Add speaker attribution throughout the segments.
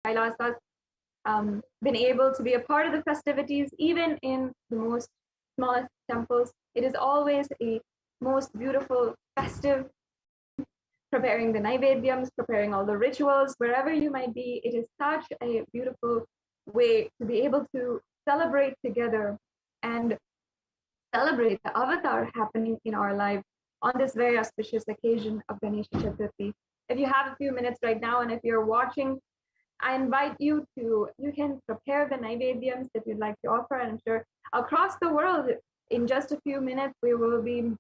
Speaker 1: Kailasas, been able to be a part of the festivities, even in the most smallest temples. It is always a most beautiful, festive time, preparing the naivedyams, preparing all the rituals, wherever you might be. It is such a beautiful way to be able to celebrate together and celebrate the avatar happening in our life on this very auspicious occasion of Ganesh Chaturthi. If you have a few minutes right now, and if you're watching, I invite you to, you can prepare the naivedyams that you'd like to offer. And I'm sure across the world, in just a few minutes, we will be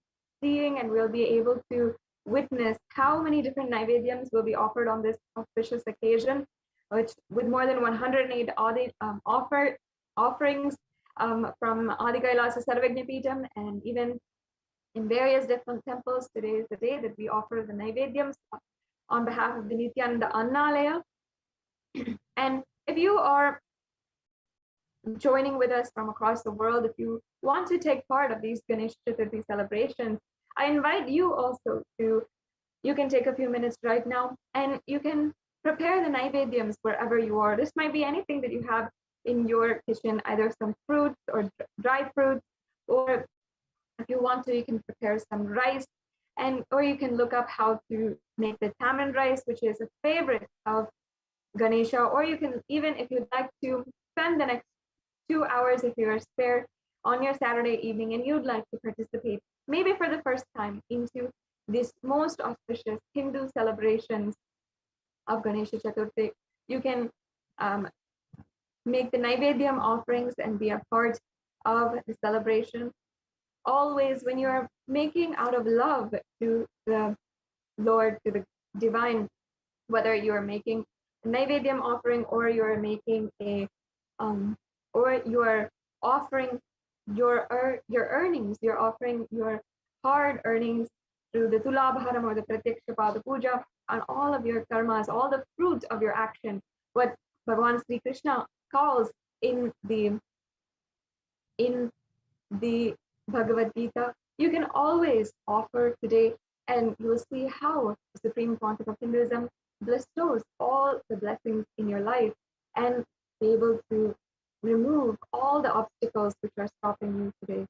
Speaker 1: seeing and we'll be able to witness how many different naivedyams will be offered on this auspicious occasion, which with more than 108 offerings from Adi Kailasa Sarvagnapitam, and even in various different temples. Today is the day that we offer the naivedyams on behalf of the Nithyananda Annalaya. And if you are joining with us from across the world, if you want to take part of these Ganesh Chaturthi celebrations, I invite you also to, you can take a few minutes right now and you can prepare the naivedyams wherever you are. This might be anything that you have in your kitchen, either some fruits or dry fruits, or if you want to, you can prepare some rice, and or you can look up how to make the tamarind rice, which is a favorite of Ganesha, or you can, even if you'd like to spend the next 2 hours, if you're spare on your Saturday evening and you'd like to participate, maybe for the first time, into this most auspicious Hindu celebrations of Ganesha Chaturthi, you can make the Naivedyam offerings and be a part of the celebration. Always, when you're making out of love to the Lord, to the divine, whether you're making a Naivedyam offering or you're making a or you're offering your earnings, you're offering your hard earnings through the Tulabharam or the Pratyaksha Pada Puja, and all of your karmas, all the fruit of your action, what Bhagavan Sri Krishna calls in the Bhagavad Gita, you can always offer today, and you will see how the Supreme Pontiff of Hinduism bestows all the blessings in your life and be able to remove all the obstacles which are stopping you today.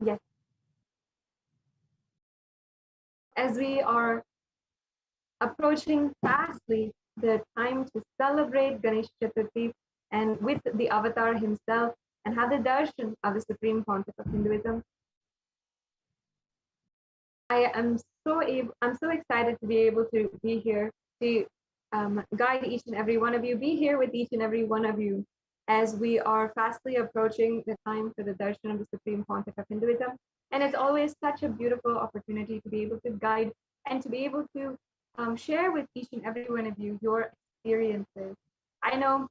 Speaker 1: Yes. As we are approaching fastly the time to celebrate Ganesh Chaturthi and with the avatar himself and have the darshan of the Supreme Pontiff of Hinduism, I'm so excited to be able to be here to guide each and every one of you, be here with each and every one of you as we are fastly approaching the time for the darshan of the Supreme Pontiff of Hinduism. And it's always such a beautiful opportunity to be able to guide and to be able to share with each and every one of you your experiences. I know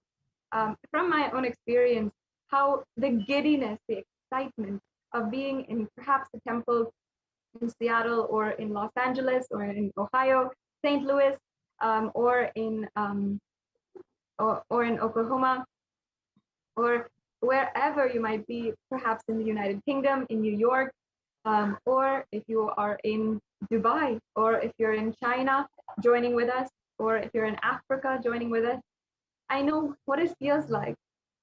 Speaker 1: from my own experience how the giddiness, the excitement of being in perhaps a temple in Seattle or in Los Angeles or in Ohio, St. Louis, or in Oklahoma, or wherever you might be, perhaps in the United Kingdom, in New York, or if you are in Dubai, or if you're in China joining with us, or if you're in Africa joining with us. I know what it feels like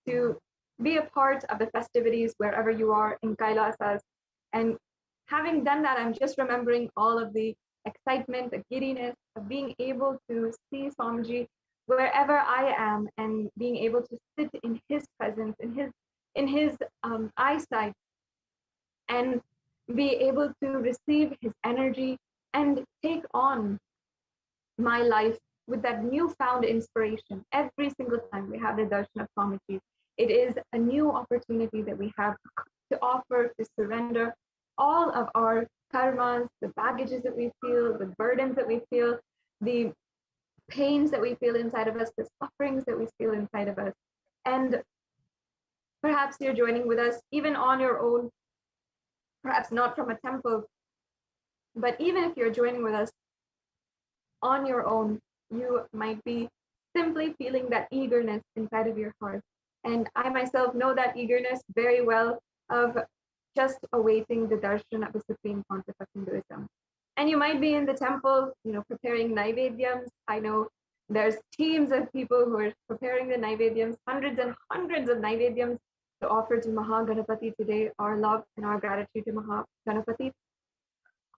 Speaker 1: to be a part of the festivities wherever you are in Kailasas. And having done that, I'm just remembering all of the excitement, the giddiness of being able to see Swamiji wherever I am and being able to sit in his presence, in his eyesight, and be able to receive his energy and take on my life with that newfound inspiration. Every single time we have the darshan of Swamiji, it is a new opportunity that we have to offer, to surrender all of our karmas, the baggages that we feel, the burdens that we feel, the pains that we feel inside of us, the sufferings that we feel inside of us. And perhaps you're joining with us even on your own, perhaps not from a temple, but even if you're joining with us on your own, you might be simply feeling that eagerness inside of your heart. And I myself know that eagerness very well of just awaiting the darshan of the Supreme Pontiff of Hinduism. And you might be in the temple, preparing naivedyams. I know there's teams of people who are preparing the naivedyams, hundreds and hundreds of naivedyams to offer to Mahaganapati today, our love and our gratitude to Mahaganapati.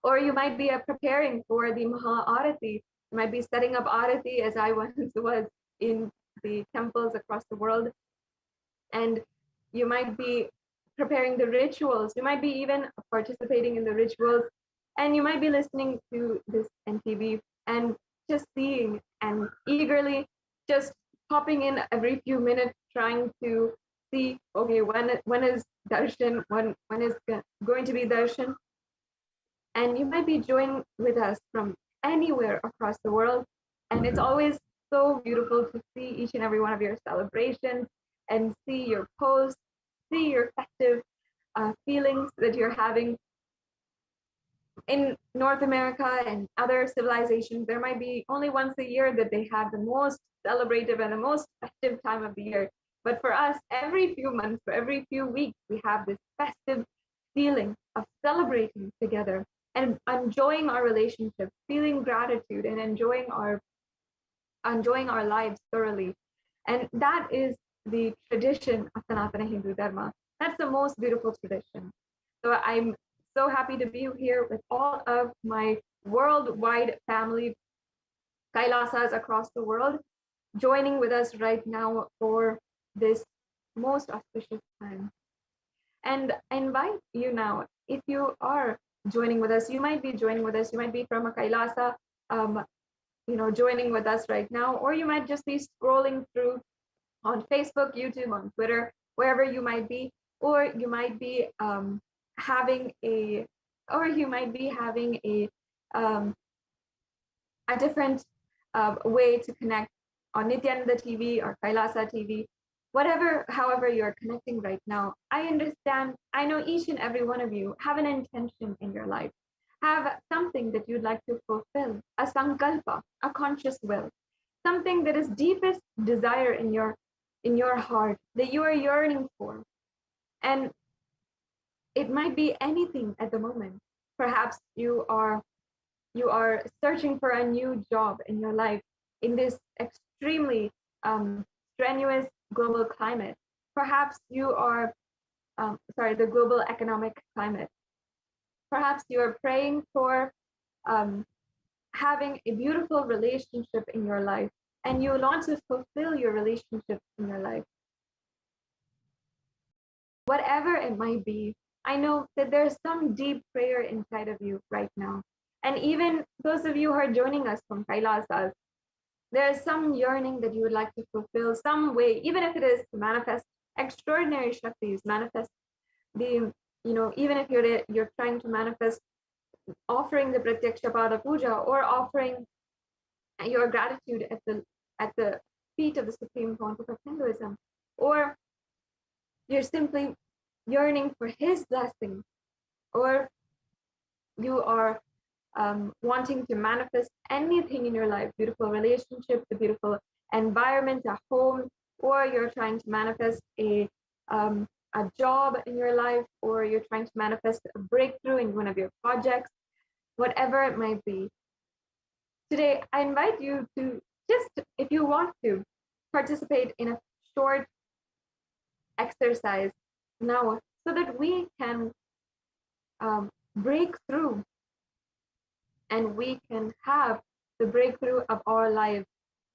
Speaker 1: Or you might be preparing for the Maha Arati. You might be setting up Arati, as I once was in the temples across the world. And you might be preparing the rituals. You might be even participating in the rituals. And you might be listening to this NTV and just seeing and eagerly just popping in every few minutes, trying to see, okay, when is darshan? When is going to be darshan? And you might be joining with us from anywhere across the world. And it's always so beautiful to see each and every one of your celebrations and see your posts, see your festive feelings that you're having. In North America and other civilizations, there might be only once a year that they have the most celebrative and the most festive time of the year. But for us, every few months, for every few weeks, we have this festive feeling of celebrating together and enjoying our relationship, feeling gratitude and enjoying our lives thoroughly. And that is the tradition of Sanatana Hindu Dharma. That's the most beautiful tradition. So I'm so happy to be here with all of my worldwide family, Kailasas across the world, joining with us right now for this most auspicious time. And I invite you now, if you are joining with us, you might be joining with us, you might be from a Kailasa, joining with us right now, or you might just be scrolling through on Facebook, YouTube, on Twitter, wherever you might be, or you might be having a different way to connect on Nithyananda TV or Kailasa TV, however you're connecting right now. I know each and every one of you have an intention in your life, have something that you'd like to fulfill, a sankalpa, a conscious will, something that is deepest desire in your heart that you are yearning for. And it might be anything at the moment. Perhaps you are searching for a new job in your life in this extremely strenuous global climate. Perhaps you are the global economic climate. Perhaps you're praying for having a beautiful relationship in your life, and you want to fulfill your relationship in your life. Whatever it might be, I know that there's some deep prayer inside of you right now. And even those of you who are joining us from Kailasas, there's some yearning that you would like to fulfill some way, even if it is to manifest extraordinary Shaktis, manifest the, even if you're trying to manifest offering the Pratyaksha Pada Puja or offering your gratitude at the feet of the Supreme Pontiff of Hinduism, or you're simply yearning for his blessing, or you are wanting to manifest anything in your life, beautiful relationship, the beautiful environment, a home, or you're trying to manifest a job in your life, or you're trying to manifest a breakthrough in one of your projects, whatever it might be. Today, I invite you to just, if you want to, participate in a short exercise now so that we can break through and we can have the breakthrough of our lives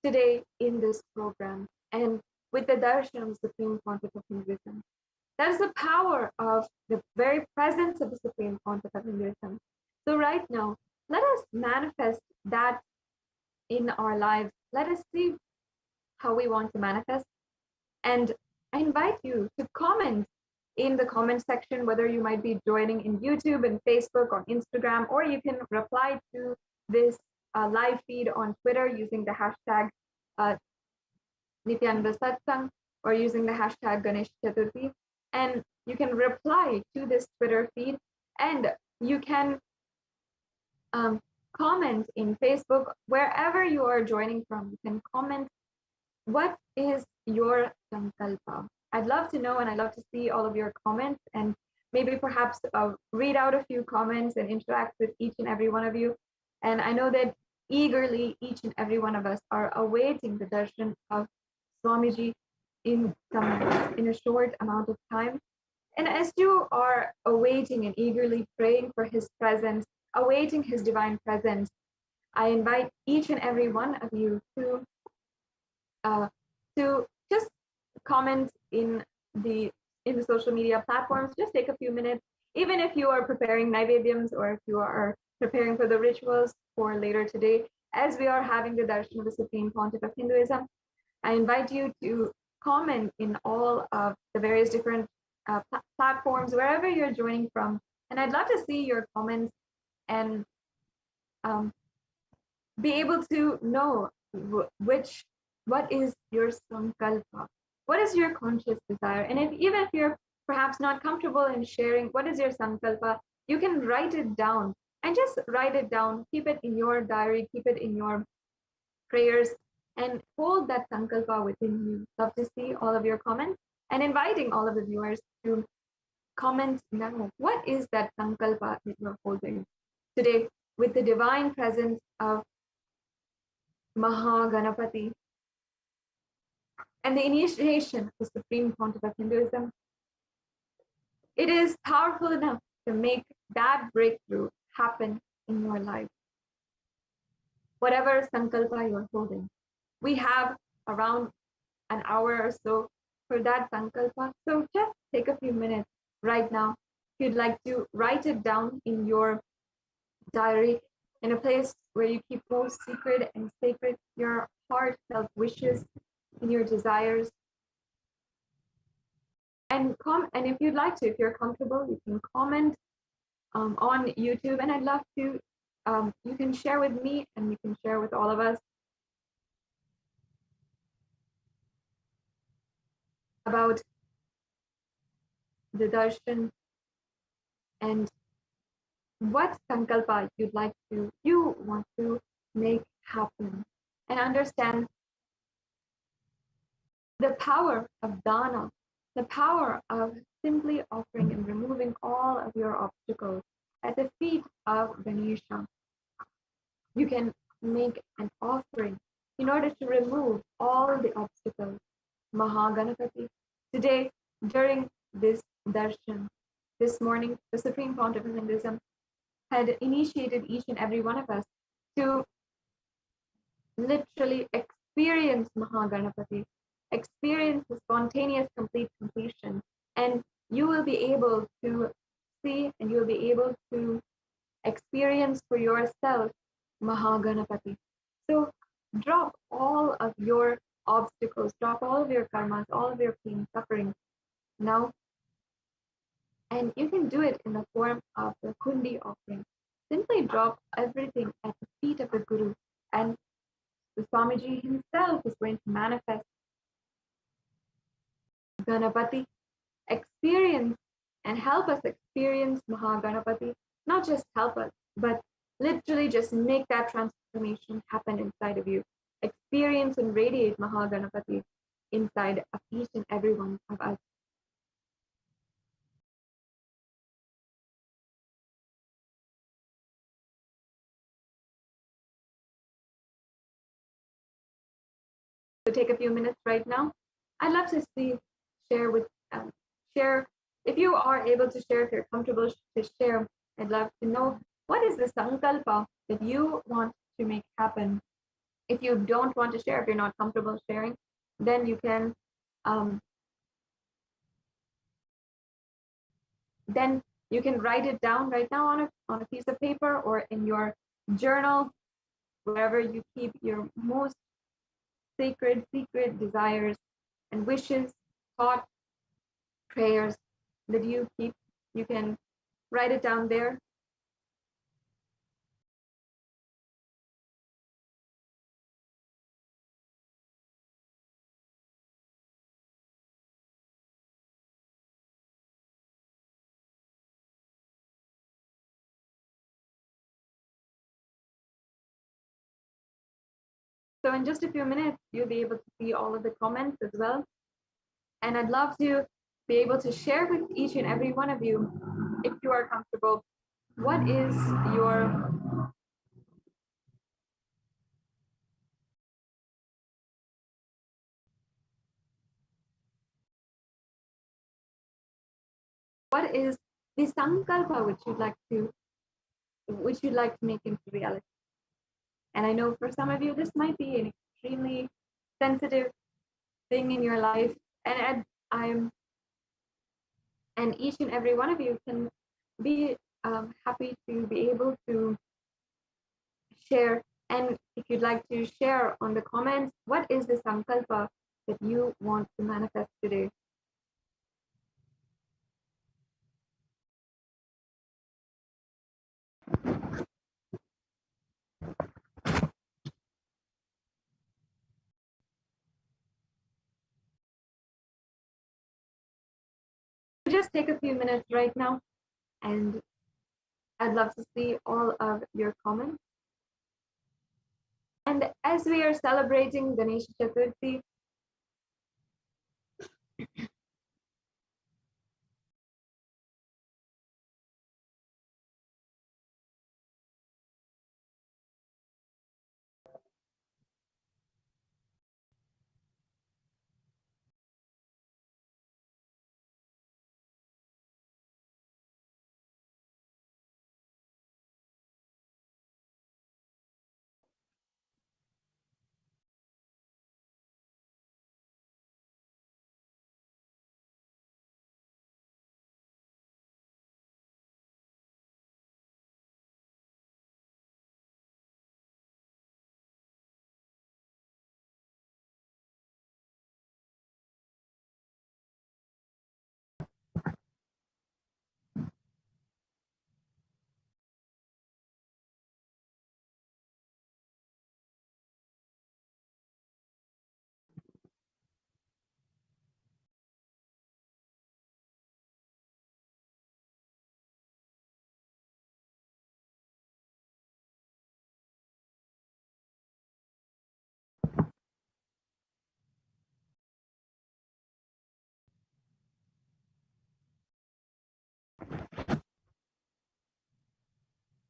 Speaker 1: today in this program and with the darshan of the Supreme Pontiff of Hinduism. That is the power of the very presence of the Supreme Pontiff of Hinduism. So right now, let us manifest that in our lives. Let us see how we want to manifest. And I invite you to comment in the comment section, whether you might be joining in YouTube and Facebook or Instagram, or you can reply to this live feed on Twitter using the hashtag Nithyananda Satsang or using the hashtag Ganesh Chaturthi. And you can reply to this Twitter feed, and you can comment in Facebook, wherever you are joining from. You can comment, what is your sankalpa? I'd love to know, and I'd love to see all of your comments, and maybe perhaps read out a few comments and interact with each and every one of you. And I know that eagerly each and every one of us are awaiting the darshan of Swamiji in a short amount of time. And as you are awaiting and eagerly praying for his presence, awaiting his divine presence, I invite each and every one of you to just comment in the social media platforms. Just take a few minutes, even if you are preparing naivedyams or if you are preparing for the rituals for later today, as we are having the darshan of the Supreme Pontiff of Hinduism. I invite you to comment in all of the various different platforms, wherever you're joining from. And I'd love to see your comments and be able to know what is your sankalpa, what is your conscious desire. And even if you're perhaps not comfortable in sharing what is your sankalpa, you can write it down, and just write it down, keep it in your diary, keep it in your prayers, and hold that sankalpa within you. Love to see all of your comments, and inviting all of the viewers to comment now. What is that sankalpa that you're holding today with the divine presence of Mahaganapati and the initiation of the Supreme Pontiff of Hinduism? It is powerful enough to make that breakthrough happen in your life. Whatever sankalpa you're holding, we have around an hour or so for that sankalpa. So just take a few minutes right now. If you'd like to write it down in your diary, in a place where you keep most secret and sacred your heartfelt wishes and your desires. And if you'd like to, if you're comfortable, you can comment on YouTube, and I'd love to, you can share with me and you can share with all of us about the darshan and what sankalpa you want to make happen, and understand the power of dana, the power of simply offering and removing all of your obstacles at the feet of Ganesha. You can make an offering in order to remove all the obstacles. Mahaganapati, today, during this darshan. This morning, the Supreme Pontiff of Hinduism had initiated each and every one of us to literally experience Mahaganapati, experience the spontaneous complete completion, and you will be able to see and you will be able to experience for yourself Mahaganapati. So drop all of your obstacles, drop all of your karmas, all of your pain, suffering now, and you can do it in the form of the Kundi offering. Simply drop everything at the feet of the Guru, and the Swamiji himself is going to manifest Ganapati, experience and help us experience Mahaganapati. Not just help us, but literally just make that transformation happen inside of you. Experience and radiate Mahaganapati inside of each and every one of us. So take a few minutes right now. I'd love to see, share, if you are able to share, if you're comfortable to share, I'd love to know what is the sankalpa that you want to make happen. If you don't want to share, if you're not comfortable sharing, then you can write it down right now on a piece of paper or in your journal, wherever you keep your most sacred, secret desires and wishes, thoughts, prayers that you keep. You can write it down there. So in just a few minutes, you'll be able to see all of the comments as well. And I'd love to be able to share with each and every one of you, if you are comfortable, what is your what is the sankalpa which you'd like to make into reality. And I know for some of you, this might be an extremely sensitive thing in your life. And and each and every one of you can be happy to be able to share. And if you'd like to share on the comments, what is the sankalpa that you want to manifest today? Just take a few minutes right now, and I'd love to see all of your comments. And as we are celebrating Ganesh Chaturthi,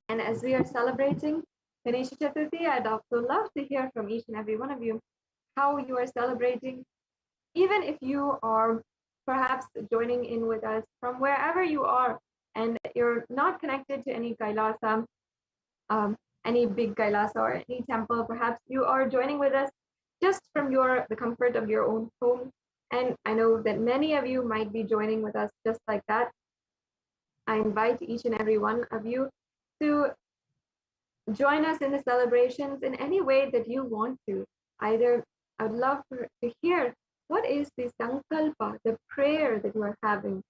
Speaker 1: and as we are celebrating Ganesh Chaturthi, I'd also love to hear from each and every one of you how you are celebrating. Even if you are perhaps joining in with us from wherever you are, and you're not connected to any Kailasa, um, any big Kailasa or any temple. Perhaps you are joining with us just from the comfort of your own home. And I know that many of you might be joining with us just like that. I invite each and every one of you to join us in the celebrations in any way that you want to. Either I would love to hear what is the sankalpa, the prayer that you are having.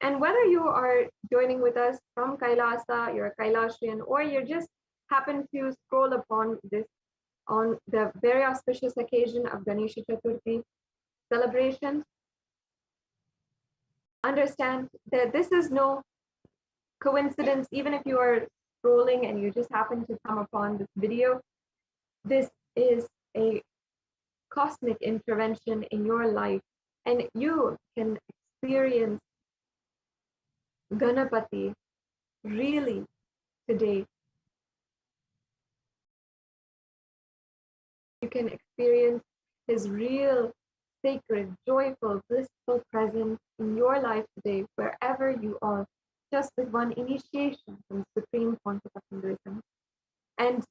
Speaker 1: And whether you are joining with us from Kailasa, you're a Kailashian, or you just happen to scroll upon this on the very auspicious occasion of Ganesh Chaturthi celebrations, understand that this is no coincidence. Even if you are scrolling and you just happen to come upon this video, this is a cosmic intervention in your life, and you can experience Ganapati really today. You can experience his real, sacred, joyful, blissful presence in your life today, wherever you are, just with one initiation from Supreme Pontiff of Hinduism. And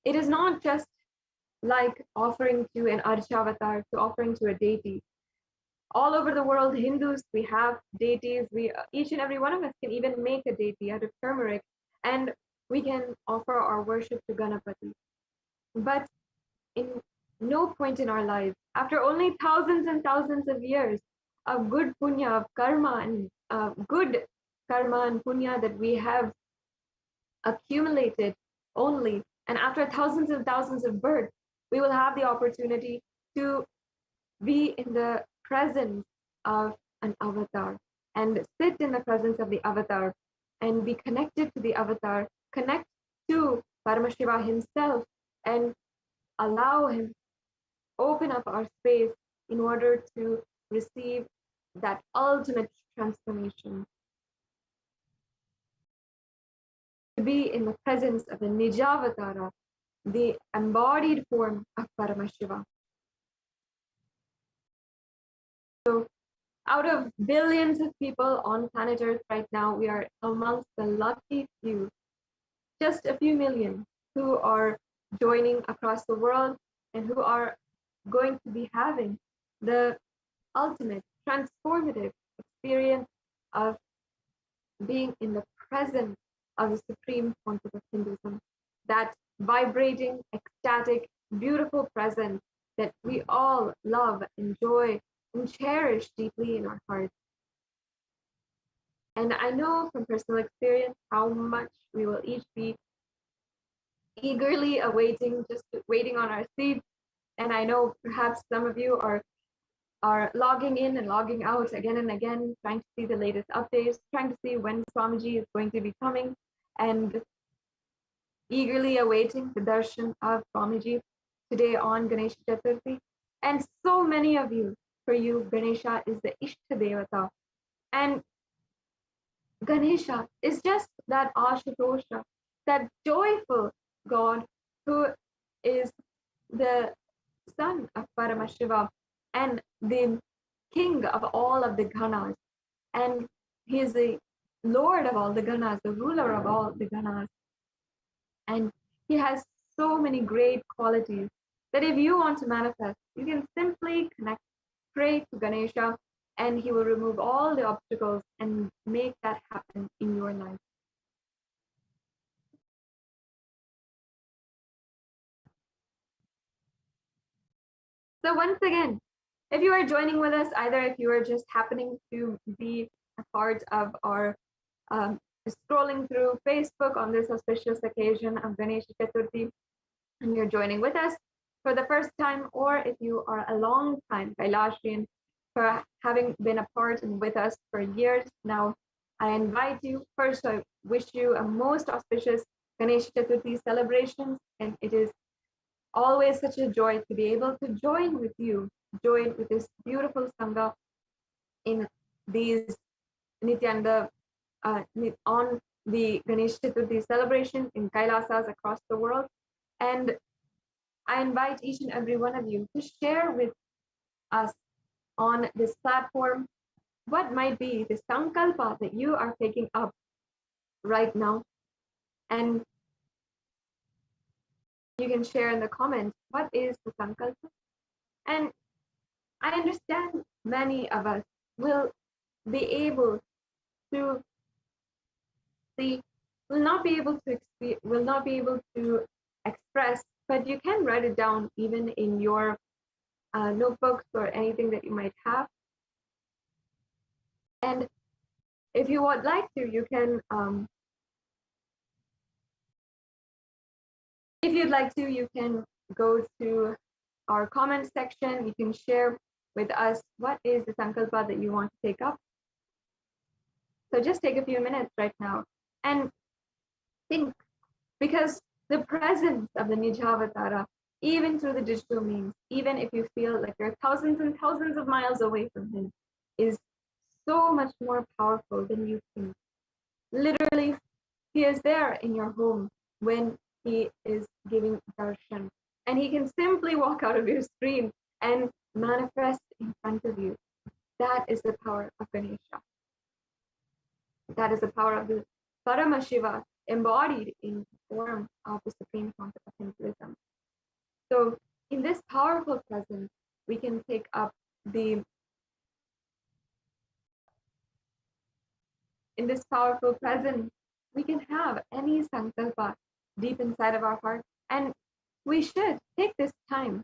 Speaker 1: it is not just like offering to an Archavatar, to offering to a deity. All over the world, Hindus, we have deities. Each and every one of us can even make a deity out of turmeric, and we can offer our worship to Ganapati. But in no point in our lives, after only thousands and thousands of years of good punya, of karma, and good karma and punya that we have accumulated only, and after thousands and thousands of births, we will have the opportunity to be in the presence of an avatar and sit in the presence of the avatar and be connected to the avatar, connect to Paramashiva himself, and allow him open up our space in order to receive that ultimate transformation. To be in the presence of the Nijavatara, the embodied form of Paramashiva. So out of billions of people on planet Earth right now, we are amongst the lucky few, just a few million, who are joining across the world and who are going to be having the ultimate transformative experience of being in the presence of the Supreme Pontiff of Hinduism, that vibrating, ecstatic, beautiful presence that we all love, enjoy, and cherish deeply in our hearts. And I know from personal experience how much we will each be eagerly awaiting, just waiting on our seats. And I know perhaps some of you are logging in and logging out again and again, trying to see the latest updates, trying to see when Swamiji is going to be coming, and eagerly awaiting the darshan of Swamiji today on Ganesh Chaturthi. And so many of you, for you, Ganesha is the Ishta Devata. And Ganesha is just that Ashutosha, that joyful God who is the son of Paramashiva and the king of all of the Ganas. And he is the lord of all the Ganas, the ruler of all the Ganas. And he has so many great qualities that if you want to manifest, you can simply connect, pray to Ganesha, and he will remove all the obstacles and make that happen in your life. So once again, if you are joining with us, either if you are just happening to be a part of our scrolling through Facebook on this auspicious occasion of Ganesh Chaturthi, and you're joining with us for the first time, or if you are a long time Kailashian, for having been a part and with us for years now, I invite you. First, I wish you a most auspicious Ganesh Chaturthi celebrations, and it is always such a joy to be able to join with you, join with this beautiful Sangha in these Nithyananda on the Ganesh Chaturthi celebration in Kailasas across the world. And I invite each and every one of you to share with us on this platform what might be the sankalpa that you are taking up right now? And you can share in the comments, what is the sankalpa? And I understand many of us will be able to see, will not be able to express, but you can write it down even in your notebooks or anything that you might have. And if you would like to, you can, if you'd like to, you can go to our comment section. You can share with us what is the sankalpa that you want to take up. So just take a few minutes right now and think, because the presence of the Nijavatara, even through the digital means, even if you feel like you're thousands and thousands of miles away from him, is so much more powerful than you think. Literally, he is there in your home when he is giving darshan, and he can simply walk out of your screen and manifest in front of you. That is the power of Ganesha. That is the power of the Paramashiva embodied in the form of the supreme concept of Hinduism. So in this powerful presence, we can take up in this powerful presence, we can have any sankalpa deep inside of our heart. And we should take this time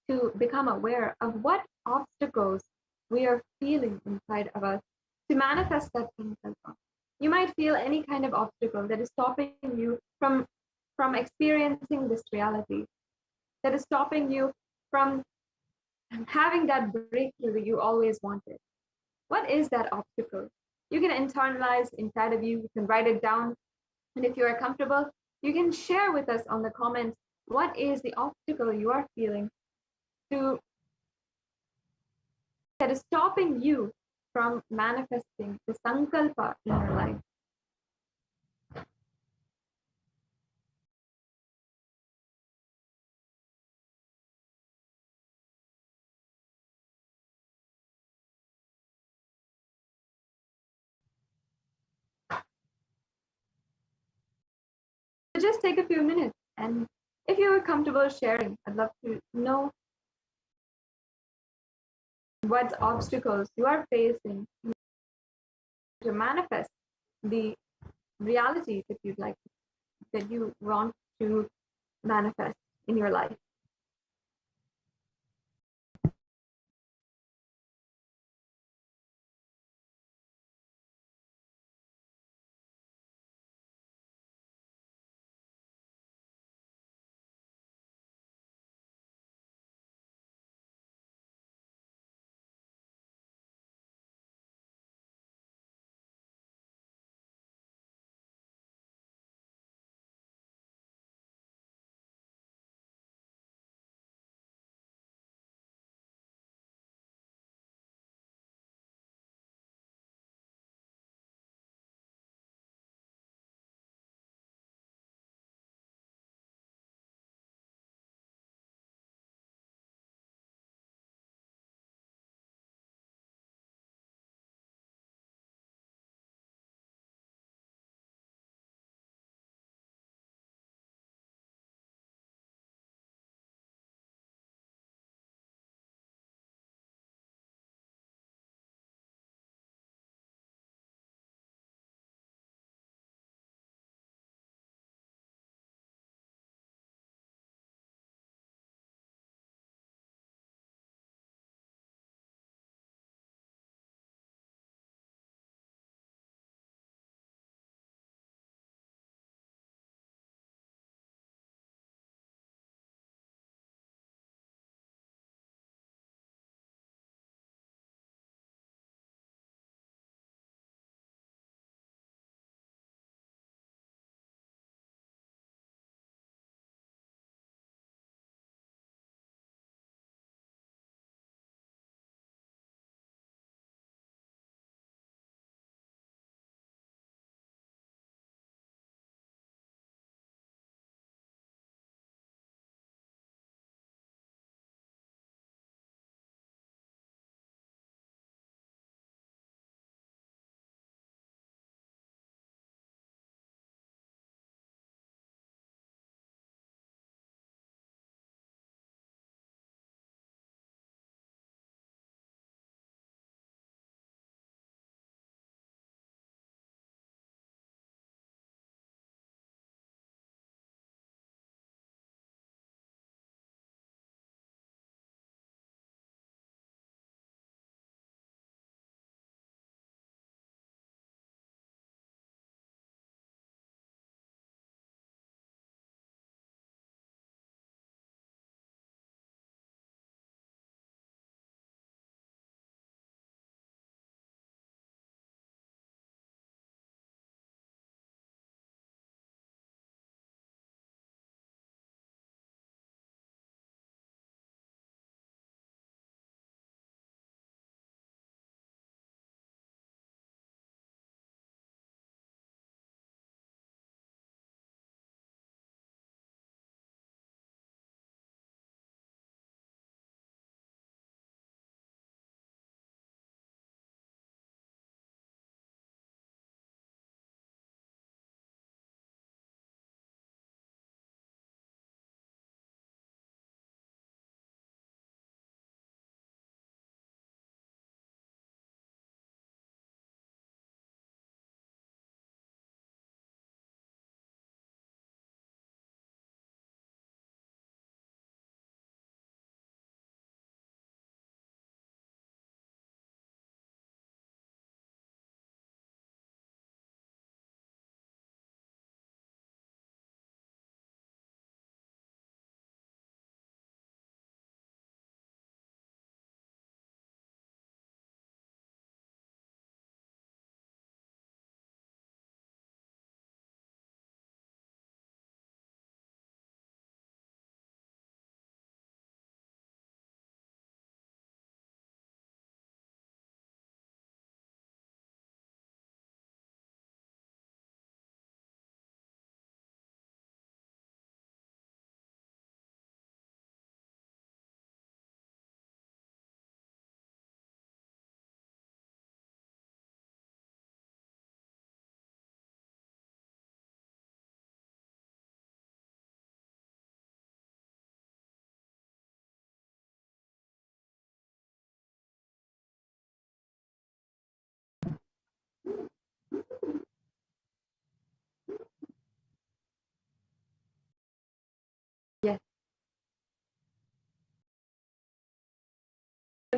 Speaker 1: to become aware of what obstacles we are feeling inside of us to manifest that sankalpa. You might feel any kind of obstacle that is stopping you from experiencing this reality, that is stopping you from having that breakthrough that you always wanted. What is that obstacle? You can internalize inside of you, you can write it down, and if you are comfortable, you can share with us on the comments what is the obstacle you are feeling that is stopping you from manifesting the sankalpa in your life. So just take a few minutes, and if you are comfortable sharing, I'd love to know what obstacles you are facing to manifest the reality that you want to manifest in your life.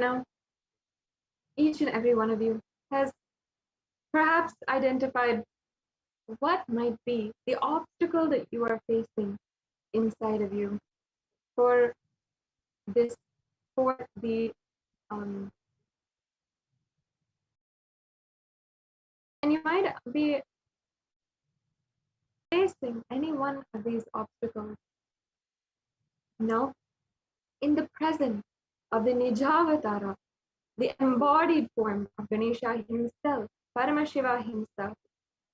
Speaker 1: now, each and every one of you has perhaps identified what might be the obstacle that you are facing inside of you for this, for the and you might be facing any one of these obstacles. Now, in the presence of the Nijavatara, the embodied form of Ganesha himself, Paramashiva himself,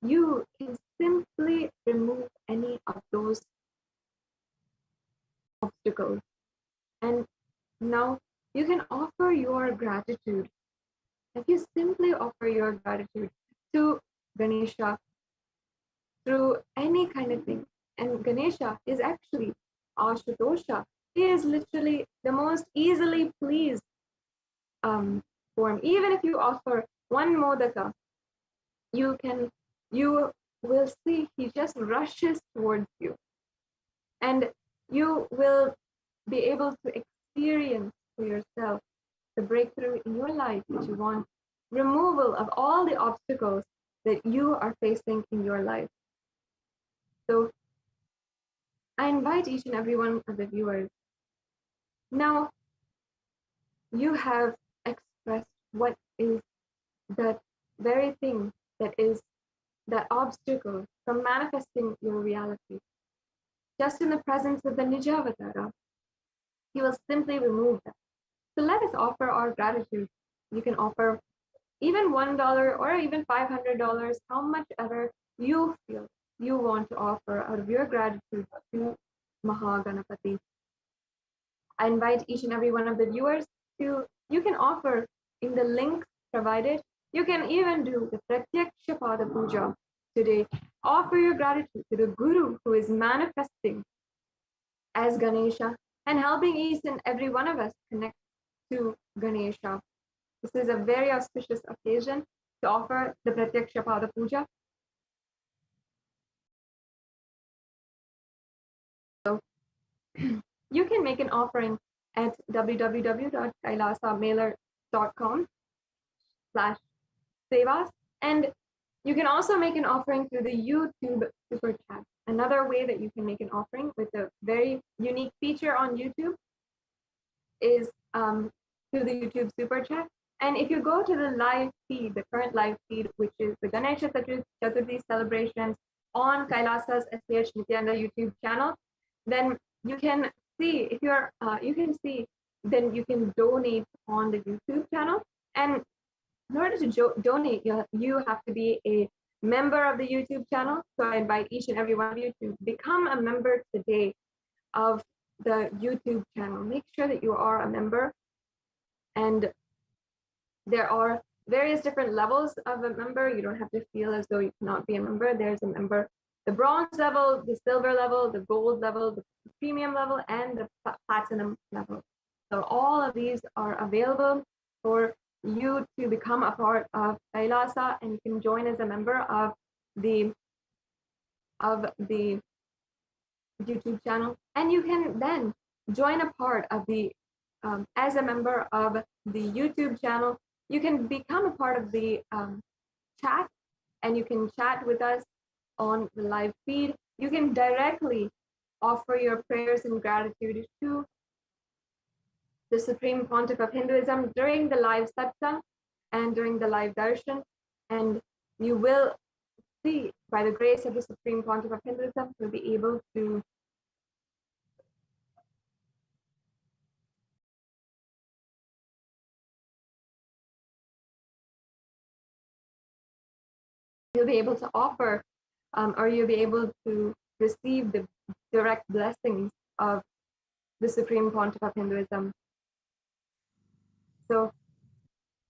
Speaker 1: you can simply remove any of those obstacles. And now you can offer your gratitude. If you simply offer your gratitude to Ganesha through any kind of thing, and Ganesha is actually Ashutosha, he is literally the most easily pleased form. Even if you offer one modaka, you will see he just rushes towards you, and you will be able to experience for yourself the breakthrough in your life that you want, removal of all the obstacles that you are facing in your life. So I invite each and every one of the viewers. Now, you have expressed what is that very thing that is that obstacle from manifesting your reality. Just in the presence of the Nijavatara, he will simply remove that. So let us offer our gratitude. You can offer even $1 or even $500, how much ever you feel you want to offer out of your gratitude to Mahaganapati. I invite each and every one of the viewers to, you can offer in the links provided. You can even do the Pratyaksha Pada Puja today. Offer your gratitude to the Guru who is manifesting as Ganesha and helping each and every one of us connect to Ganesha. This is a very auspicious occasion to offer the Pratyaksha Pada Puja. So you can make an offering at www.kailasamailer.com/sevas, and you can also make an offering through the YouTube Super Chat. Another way that you can make an offering with a very unique feature on YouTube is through the YouTube Super Chat. And if you go to the live feed, the current live feed, which is the Ganesh Chaturthi celebrations on Kailasa's HDH Nithyananda YouTube channel, then you can see, if you're, then you can donate on the YouTube channel. And in order to donate, you have to be a member of the YouTube channel. So I invite each and every one of you to become a member today of the YouTube channel. Make sure that you are a member. And there are various different levels of a member. You don't have to feel as though you cannot be a member. There's a member, the bronze level, the silver level, the gold level, the premium level, and the platinum level. So all of these are available for you to become a part of Kailasa, and you can join as a member of the YouTube channel. And you can then join a part of the, as a member of the YouTube channel, you can become a part of the chat, and you can chat with us on the live feed. You can directly offer your prayers and gratitude to the Supreme Pontiff of Hinduism during the live satsang and during the live darshan. And you will see, by the grace of the Supreme Pontiff of Hinduism, you'll be able to offer, or you'll be able to receive the direct blessings of the Supreme Pontiff of Hinduism. So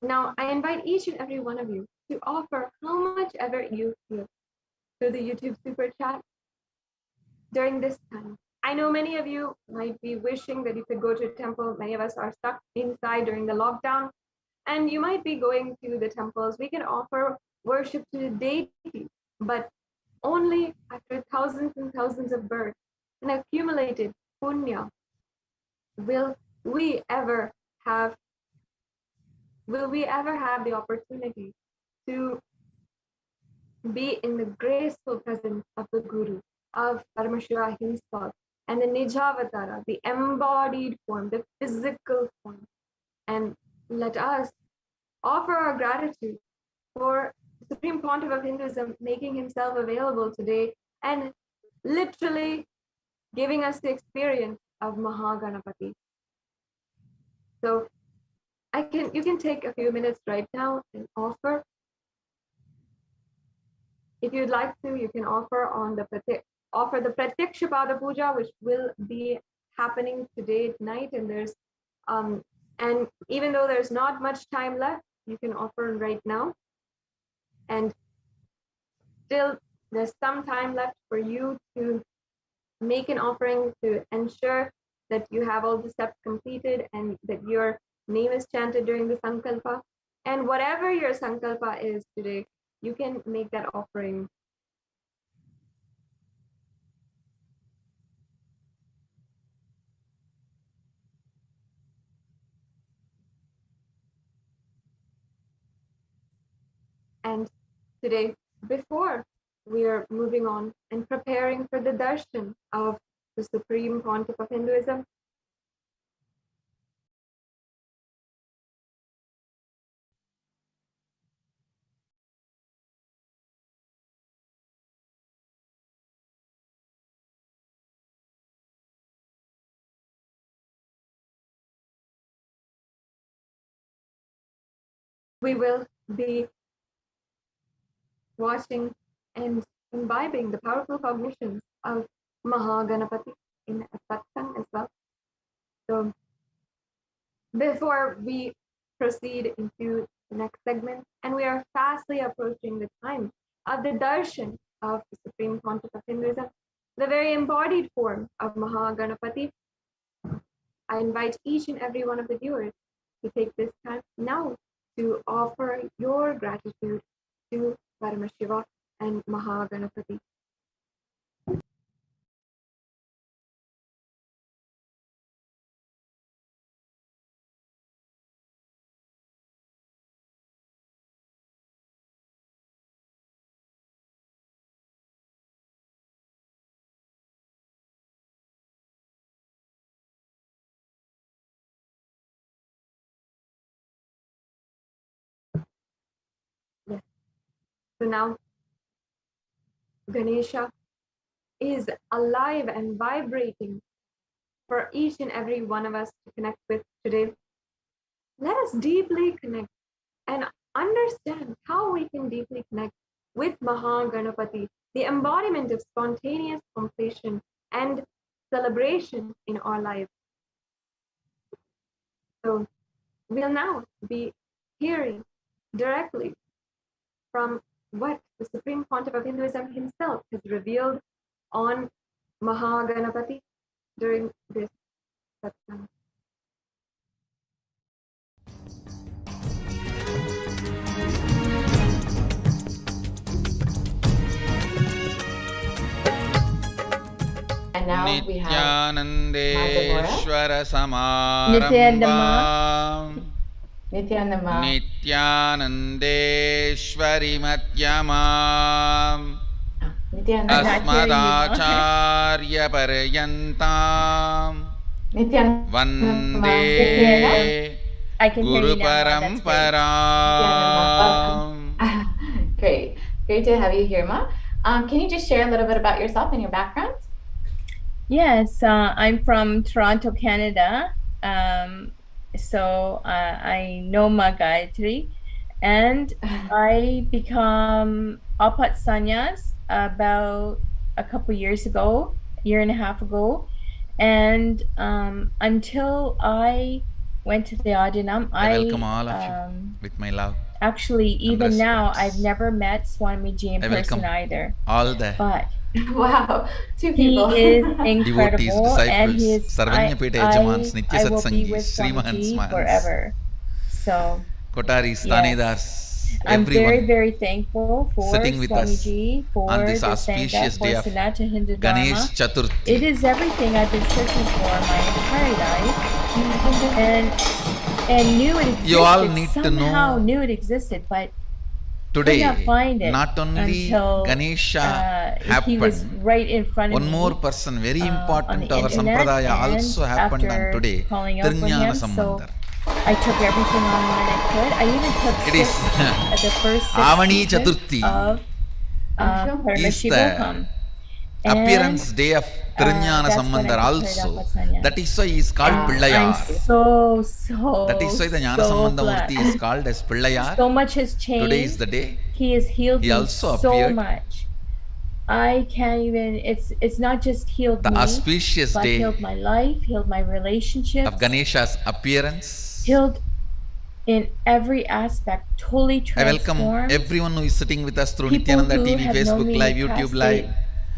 Speaker 1: now I invite each and every one of you to offer how much ever you feel through the YouTube Super Chat during this time. I know many of you might be wishing that you could go to a temple. Many of us are stuck inside during the lockdown, and you might be going to the temples. We can offer worship to the deity, but only after thousands and thousands of births and accumulated punya will we ever have will we ever have the opportunity to be in the graceful presence of the Guru, of Paramashiva himself, and the Nijavatara, the embodied form, the physical form. And let us offer our gratitude for the Supreme Pontiff of Hinduism making himself available today and literally giving us the experience of Mahaganapati. So you can take a few minutes right now and offer. If you'd like to, you can offer the Pratyaksha Pada Puja, which will be happening today night. And there's and even though there's not much time left, you can offer right now. And still, there's some time left for you to make an offering to ensure that you have all the steps completed and that your name is chanted during the Sankalpa. And whatever your Sankalpa is today, you can make that offering. And today, before we are moving on and preparing for the darshan of the Supreme Pontiff of Hinduism, we will be watching and imbibing the powerful cognitions of Mahaganapati in a satsang as well. So before we proceed into the next segment, and we are fastly approaching the time of the darshan of the Supreme Pontiff of Hinduism, the very embodied form of Mahaganapati, I invite each and every one of the viewers to take this time now to offer your gratitude to Paramashiva and Mahaganapati. Yes. So now Ganesha is alive and vibrating for each and every one of us to connect with today. Let us deeply connect and understand how we can deeply connect with Mahaganapati, the embodiment of spontaneous completion and celebration in our lives. So we'll now be hearing directly from what the Supreme Pontiff of Hinduism himself has revealed on Mahaganapati during this satsang.
Speaker 2: And now we have
Speaker 3: Nithyanandeshwara Samarambam Nithyanandeshwari Madhyamam Asmadacharya Paryantam Vande Guru Paramparam.
Speaker 2: Great to have you here, Ma. Can you just share a little bit about yourself and your background?
Speaker 4: Yes, I'm from Toronto, Canada. So I know Ma Gayatri, and I become Apat Sannyas about a couple years ago, year and a half ago. And until I went to the Adinam,
Speaker 3: I welcome all of you with my love.
Speaker 4: Actually, even now, I've never met Swamiji in person either.
Speaker 3: All the
Speaker 4: but
Speaker 2: wow, two people.
Speaker 4: He is incredible,
Speaker 3: devotees,
Speaker 4: and he is.
Speaker 3: I
Speaker 4: will be with Swamiji forever. So
Speaker 3: Kotaris,
Speaker 4: yes.
Speaker 3: Tanedars,
Speaker 4: I'm very, very thankful for
Speaker 3: sitting with
Speaker 4: Swamiji for
Speaker 3: on this
Speaker 4: the
Speaker 3: auspicious day of
Speaker 4: Sanatana Hindu
Speaker 3: Ganesh
Speaker 4: Dharma.
Speaker 3: Chaturthi.
Speaker 4: It is everything I've been searching for my entire life, and and knew it existed.
Speaker 3: You all need to
Speaker 4: somehow
Speaker 3: know
Speaker 4: knew it existed, but
Speaker 3: today,
Speaker 4: could not find it
Speaker 3: not only
Speaker 4: until
Speaker 3: Ganesha
Speaker 4: he was
Speaker 3: happened,
Speaker 4: right in front of
Speaker 3: one
Speaker 4: me.
Speaker 3: more person very
Speaker 4: On
Speaker 3: important
Speaker 4: the
Speaker 3: to our
Speaker 4: internet,
Speaker 3: Sampradaya
Speaker 4: and
Speaker 3: also happened on
Speaker 4: after
Speaker 3: today,
Speaker 4: calling out for
Speaker 3: Tirjnana
Speaker 4: him, so
Speaker 3: Sambandhar.
Speaker 4: I took everything online I could. I even took
Speaker 3: It is
Speaker 4: the first 6
Speaker 3: Avani
Speaker 4: seasons
Speaker 3: Chaturthi
Speaker 4: of
Speaker 3: is the
Speaker 4: Paramashivoham.
Speaker 3: appearance day of Tirjnana
Speaker 4: that's when I
Speaker 3: Sambandhar
Speaker 4: declared
Speaker 3: also.
Speaker 4: Apasanya.
Speaker 3: That is why he is called
Speaker 4: I'm
Speaker 3: Pillayar.
Speaker 4: so
Speaker 3: That is why the Jnana
Speaker 4: so
Speaker 3: Sambandhamurti
Speaker 4: glad.
Speaker 3: is called as Pillayar.
Speaker 4: So much has changed.
Speaker 3: Today is the day.
Speaker 4: He has healed
Speaker 3: He
Speaker 4: me
Speaker 3: also
Speaker 4: so
Speaker 3: appeared.
Speaker 4: much. I can't even, it's not just healed
Speaker 3: The
Speaker 4: me,
Speaker 3: auspicious
Speaker 4: but
Speaker 3: day
Speaker 4: healed my life, healed my relationships,
Speaker 3: of Ganesha's appearance.
Speaker 4: healed in every aspect, totally
Speaker 3: I welcome
Speaker 4: transformed.
Speaker 3: everyone who is sitting with us through
Speaker 4: People
Speaker 3: Nithyananda
Speaker 4: who
Speaker 3: TV,
Speaker 4: have known
Speaker 3: Facebook
Speaker 4: me in
Speaker 3: Live,
Speaker 4: the
Speaker 3: YouTube
Speaker 4: past,
Speaker 3: Live,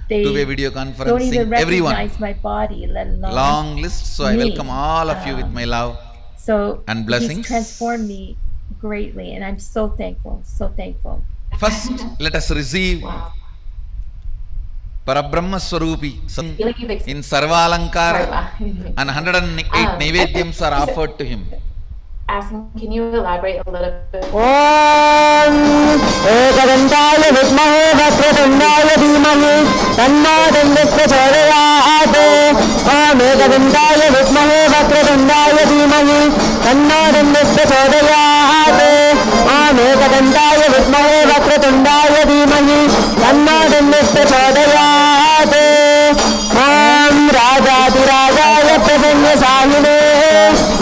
Speaker 4: they
Speaker 3: two-way video
Speaker 4: don't even
Speaker 3: conferencing, everyone.
Speaker 4: recognize my body, let alone
Speaker 3: Long list, so I
Speaker 4: me.
Speaker 3: welcome all of you with my love
Speaker 4: So
Speaker 3: and blessings.
Speaker 4: he's transformed me greatly, and I'm so thankful, so thankful.
Speaker 3: First, let us receive Parabrahma Swarupi in Sarvalankara, and 108 Naivedyams are offered to him.
Speaker 2: Asking, can you elaborate a little bit?
Speaker 5: ॐ एकदन्ताय विद्महे वक्रतुण्डाय धीमहि तन्नो प्रचोदयात् ॐ एकदन्ताय विद्महे वक्रतुण्डाय धीमहि तन्नो प्रचोदयात् ॐ एकदन्ताय विद्महे वक्रतुण्डाय धीमहि तन्नो प्रचोदयात् ॐ राजाधिराजाय प्रसन्नसायिने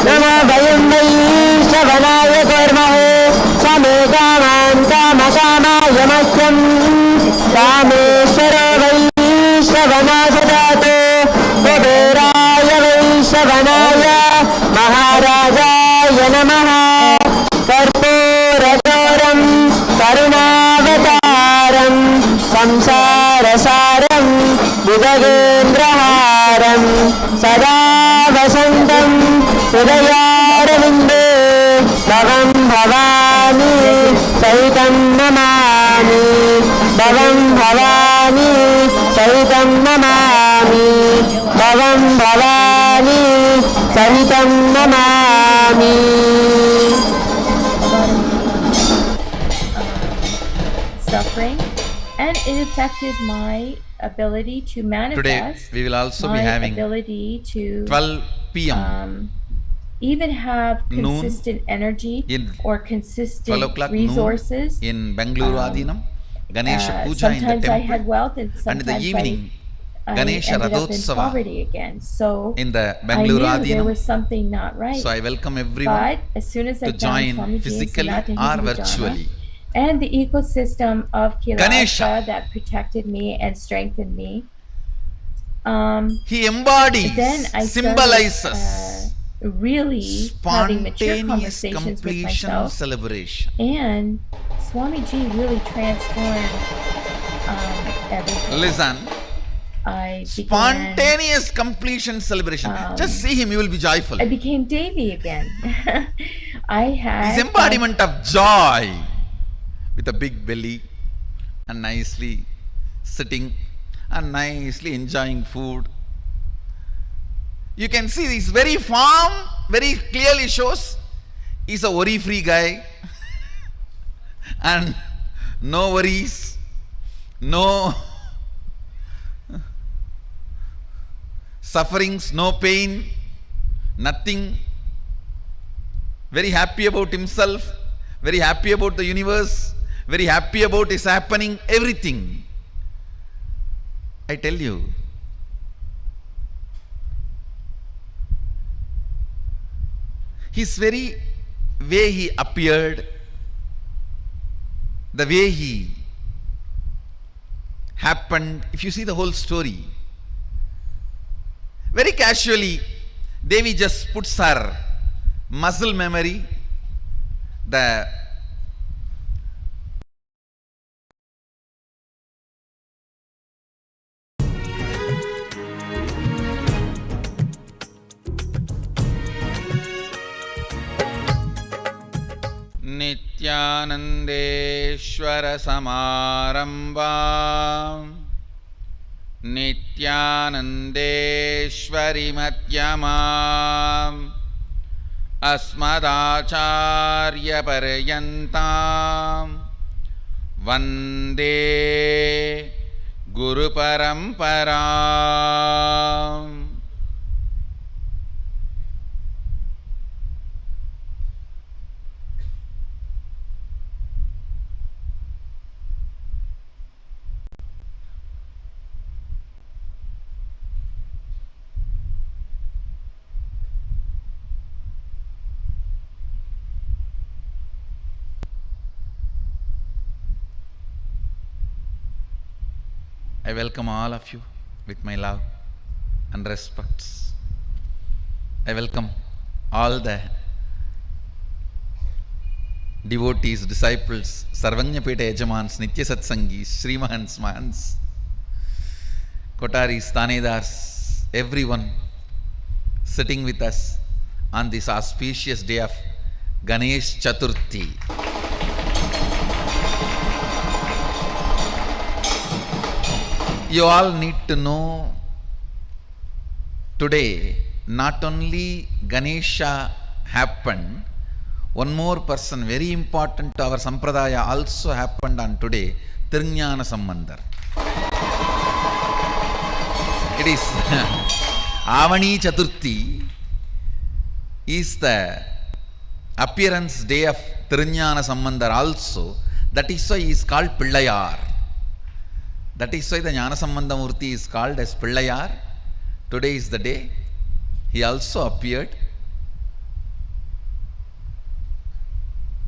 Speaker 5: नमो वयं वै श्रवणाय कुर्महे समे कामान् कामकामाय मह्यं रामेश्वरो वै श्रवणासदातो कुबेराय वै श्रवणाय महाराजाय नमः कर्पूरगौरं करुणावतारं संसारसारं बुधगेन्द्रहारं सदा वसन्तं हृदयारविन्दे भवं भवानी सहितं नमामि भवं भवानी सहितं नमामि भवं भवानी सहितं Namami
Speaker 4: Suffering, and it affected my ability to manifest.
Speaker 3: Today, we will also be
Speaker 4: my
Speaker 3: having
Speaker 4: ability to
Speaker 3: 12 p.m.
Speaker 4: Even have
Speaker 3: noon
Speaker 4: consistent energy
Speaker 3: in
Speaker 4: or
Speaker 3: 12
Speaker 4: consistent
Speaker 3: o'clock
Speaker 4: resources.
Speaker 3: in Bengaluru Adinam, Ganesha Puja in the
Speaker 4: Sometimes I had
Speaker 3: temple,
Speaker 4: wealth, and
Speaker 3: and in the
Speaker 4: sometimes
Speaker 3: evening,
Speaker 4: I
Speaker 3: Ganesha
Speaker 4: ended up in
Speaker 3: Radhotsava
Speaker 4: poverty again. So
Speaker 3: in the
Speaker 4: I
Speaker 3: Bengaluru
Speaker 4: knew there
Speaker 3: Adinam.
Speaker 4: was something not right.
Speaker 3: So I welcome everyone
Speaker 4: But as soon as I
Speaker 3: to
Speaker 4: found
Speaker 3: join
Speaker 4: Swamiji
Speaker 3: physically
Speaker 4: and Sanatana
Speaker 3: or
Speaker 4: Hindujana
Speaker 3: virtually.
Speaker 4: and the ecosystem of Kailasa
Speaker 3: Ganesha.
Speaker 4: that protected me and strengthened me,
Speaker 3: He embodies,
Speaker 4: then I
Speaker 3: symbolizes
Speaker 4: started, really having mature
Speaker 3: spontaneous
Speaker 4: conversations with
Speaker 3: completion
Speaker 4: myself,
Speaker 3: celebration.
Speaker 4: and Swamiji really transformed everything.
Speaker 3: Listen,
Speaker 4: I began,
Speaker 3: spontaneous completion celebration. Just see him, you will be joyful.
Speaker 4: I became Devi again. I had
Speaker 3: His embodiment of joy with a big belly and nicely sitting and nicely enjoying food. You can see this very form very clearly shows he's a worry-free guy and no worries, no sufferings, no pain, nothing. Very happy about himself, very happy about the universe, very happy about his happening, everything. I tell you, his very way he appeared, the way he happened, if you see the whole story, very casually, Devi just puts her muscle memory, the Nithyanandeshwara Samarambam Nithyanandeshwari Madhyamam अस्मदाचार्यपर्यन्तां वन्दे गुरुपरम्पराम्. I welcome all of you with my love and respects. I welcome all the devotees, disciples, Sarvanyapeta Yajamans, Nitya Satsangis, Srimahans, Mahans, Kotaris, Tanedars, everyone sitting with us on this auspicious day of Ganesh Chaturthi. You all need to know today not only Ganesha happened, one more person very important to our Sampradaya also happened on today, Tirunjana Sambandhar. It is Avani Chaturthi is the appearance day of Tirunjana Sambandhar also. That is why he is called Pillayar. That is why the Jnana Sambandha Murti is called as Pillayar. Today is the day he also appeared.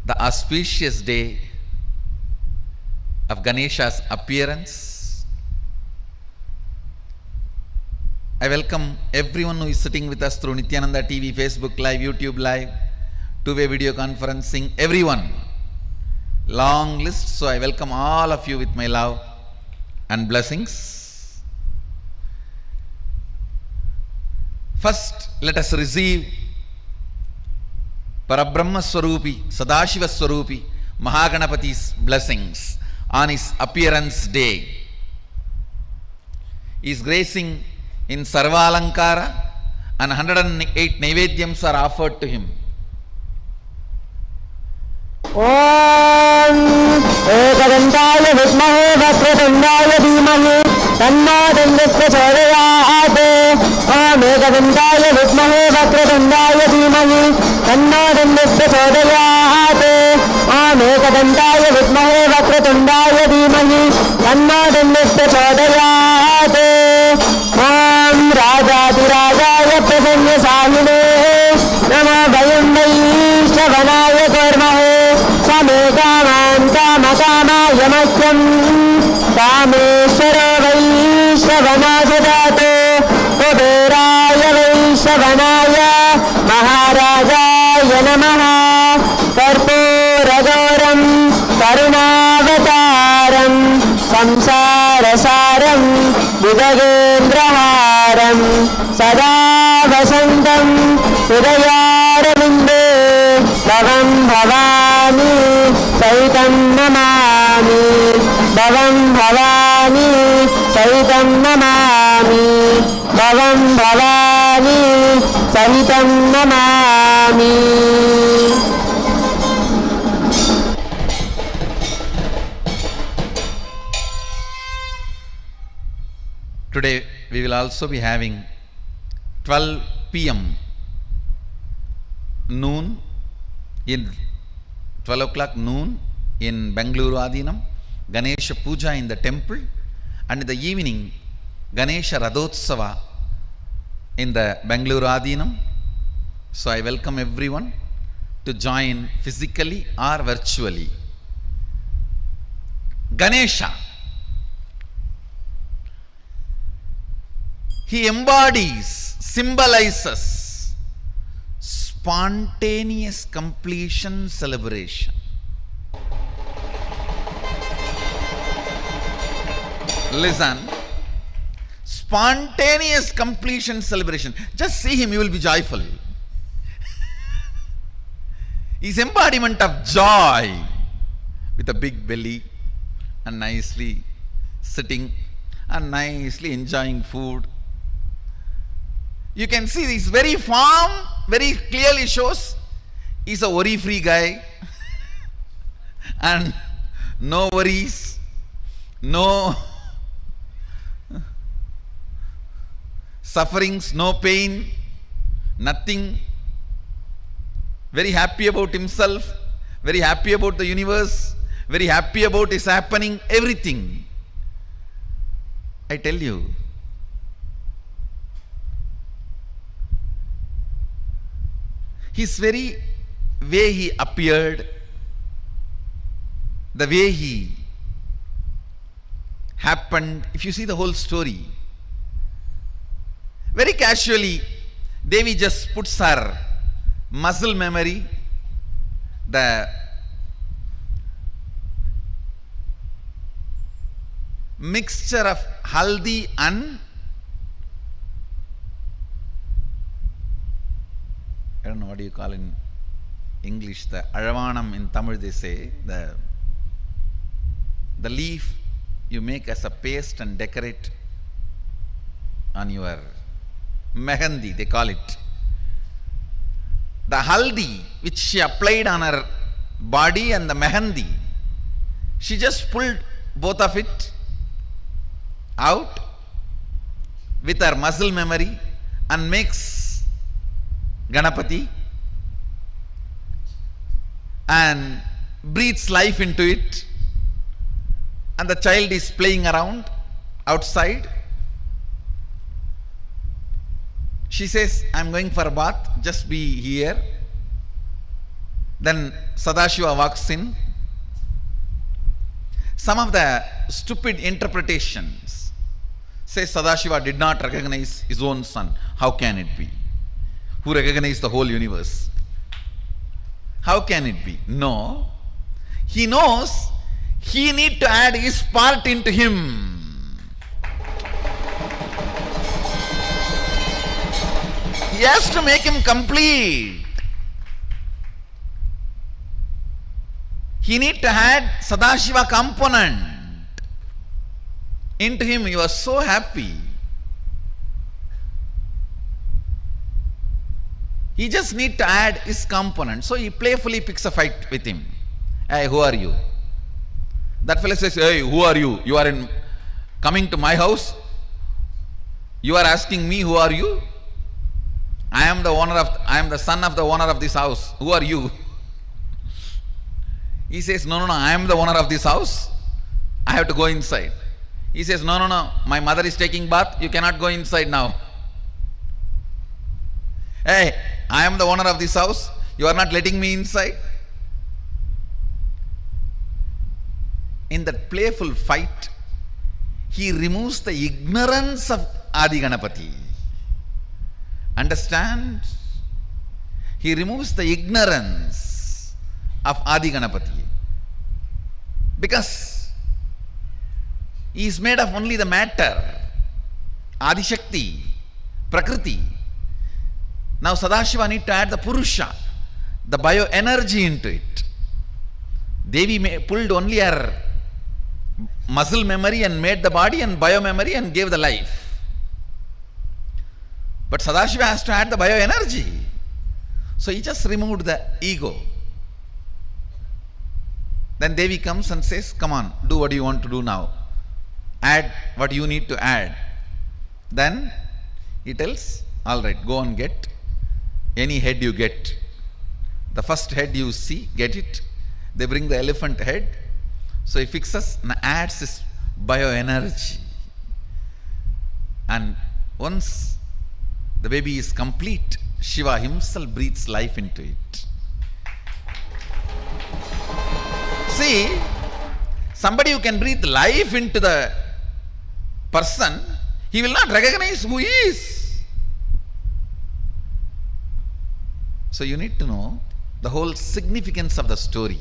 Speaker 3: The auspicious day of Ganesha's appearance. I welcome everyone who is sitting with us through Nithyananda TV, Facebook Live, YouTube Live, two-way video conferencing, everyone. Long list, so I welcome all of you with my love and blessings. First, let us receive Parabrahma Swarupi, Sadashiva Swarupi, Mahaganapati's blessings on his appearance day. He is gracing in Sarvalankara and 108 Naivedyams are offered to him.
Speaker 5: ॐ एकदन्ताय विद्महे वक्रतुण्डाय धीमहि तन्नो दण्डः प्रचोदयात् ॐ एकदन्ताय विद्महे वक्रतुण्डाय धीमहि तन्नो दण्डः प्रचोदयात् ॐ एकदन्ताय विद्महे वक्रतुण्डाय धीमहि तन्नो दण्डः प्रचोदयात् ॐ राजाधिराजाय प्रसन्नसायिने नमो वयं वै श्रवणाय कुर्महे समे कामान् कामकामाय मह्यं कामेश्वरो वै श्रवणाय ददातु कुबेराय वै श्रवणाय महाराजाय नमः कर्पूरगौरं करुणावतारं संसारसारं विदगेन्द्रहारं सदा वसन्तं हृदयारविन्दे भवं भवानी सहितं नमामि भवं भवानी सहितं नमामि भवं भवानी सहितं Namami.
Speaker 3: Today we will also be having 12 p.m. noon in 12 o'clock noon in Bengaluru Adinam, Ganesha Puja in the temple, and in the evening Ganesha Radhotsava in the Bengaluru Adinam. So I welcome everyone to join physically or virtually. Ganesha, he embodies, symbolizes spontaneous completion celebration. Listen, spontaneous completion celebration. Just see him, you will be joyful. He's embodiment of joy with a big belly and nicely sitting and nicely enjoying food. You can see this very form very clearly shows He's a worry-free guy and no worries, no sufferings, no pain, nothing. Very happy about himself, very happy about the universe, very happy about his happening, everything. I tell you, his very way he appeared, the way he happened, if you see the whole story, very casually, Devi just puts her muscle memory, the mixture of haldi and I don't know what do you call in English, the aravanam in Tamil they say, the leaf you make as a paste and decorate on your mehendi, they call it. The haldi which she applied on her body and the mehendi, she just pulled both of it out with her muscle memory and makes Ganapati and breathes life into it, and the child is playing around outside. She says, I'm going for a bath, just be here. Then Sadashiva walks in. Some of the stupid interpretations say Sadashiva did not recognize his own son. How can it be? Who recognized the whole universe? How can it be? No. He knows he need to add his part into him. He has to make him complete. He need to add Sadashiva component into him. He was so happy. He just need to add his component. So he playfully picks a fight with him. Hey, who are you? That fellow says, hey, who are you? You are coming to my house? You are asking me, who are you? I am the son of the owner of this house. Who are you? He says, no, I am the owner of this house. I have to go inside. He says, no, my mother is taking bath. You cannot go inside now. Hey, I am the owner of this house. You are not letting me inside. In that playful fight, he removes the ignorance of Adi Ganapati. Understand? He removes the ignorance of Adi Ganapati. Because he is made of only the matter, Adi Shakti, Prakriti. Now Sadashiva need to add the Purusha, the bioenergy into it. Devi pulled only her muscle memory and made the body and biomemory and gave the life. But Sadashiva has to add the bioenergy. So he just removed the ego. Then Devi comes and says, come on, do what you want to do now. Add what you need to add. Then he tells, all right, go and get any head you get. The first head you see, get it. They bring the elephant head. So he fixes and adds his bioenergy. And once the baby is complete, Shiva himself breathes life into it. See, somebody who can breathe life into the person, he will not recognize who he is. So you need to know the whole significance of the story,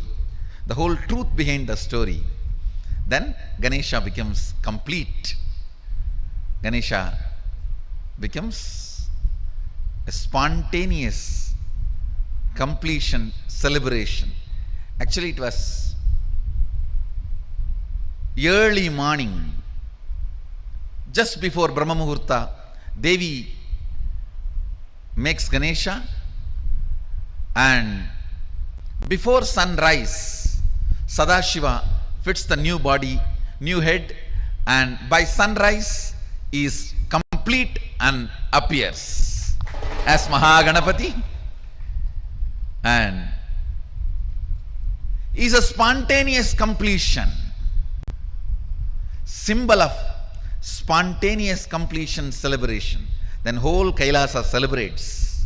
Speaker 3: the whole truth behind the story. Then Ganesha becomes complete. Ganesha becomes a spontaneous completion celebration. Actually, it was early morning, just before Brahma Muhurta. Devi makes Ganesha and Before sunrise, Sadashiva fits the new body, new head, and by sunrise is complete and appears as Mahaganapati, and is a spontaneous completion, symbol of spontaneous completion celebration. Then whole Kailasa celebrates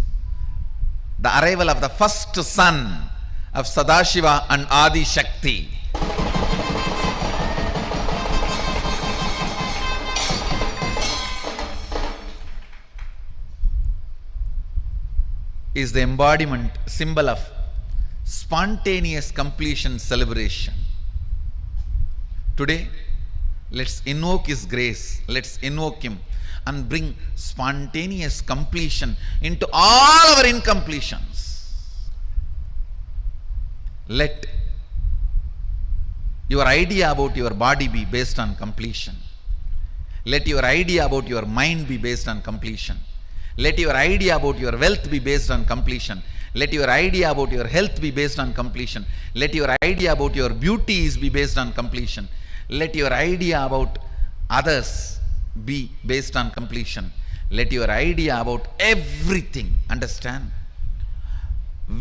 Speaker 3: the arrival of the first son of Sadashiva and Adi Shakti. Is the embodiment, symbol of spontaneous completion celebration. Today, let's invoke His grace, let's invoke Him and bring spontaneous completion into all our incompletions. Let your idea about your body be based on completion. Let your idea about your mind be based on completion. Let your idea about your wealth be based on completion. Let your idea about your health be based on completion. Let your idea about your beauties be based on completion. Let your idea about others be based on completion. Let your idea about everything, understand?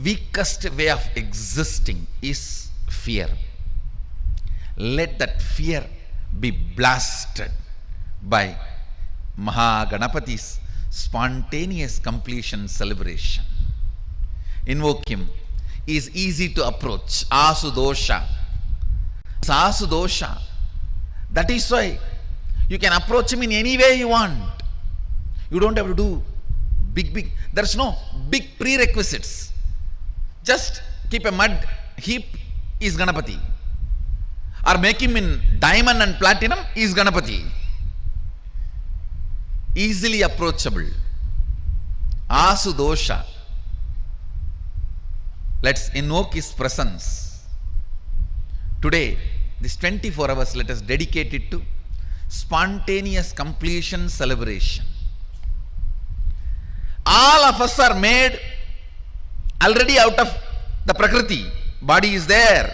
Speaker 3: Weakest way of existing is fear. Let that fear be blasted by Mahaganapati's spontaneous completion celebration. Invoke him. He is easy to approach. Asudosha. Asudosha. That is why you can approach him in any way you want. You don't have to do big. There's no big prerequisites. Just keep a mud heap, is Ganapati. Or make him in diamond and platinum, is Ganapati. Easily approachable. Asudosha. Let's invoke his presence. Today, this 24 hours, let us dedicate it to spontaneous completion celebration. All of us are made already out of the Prakriti. Body is there,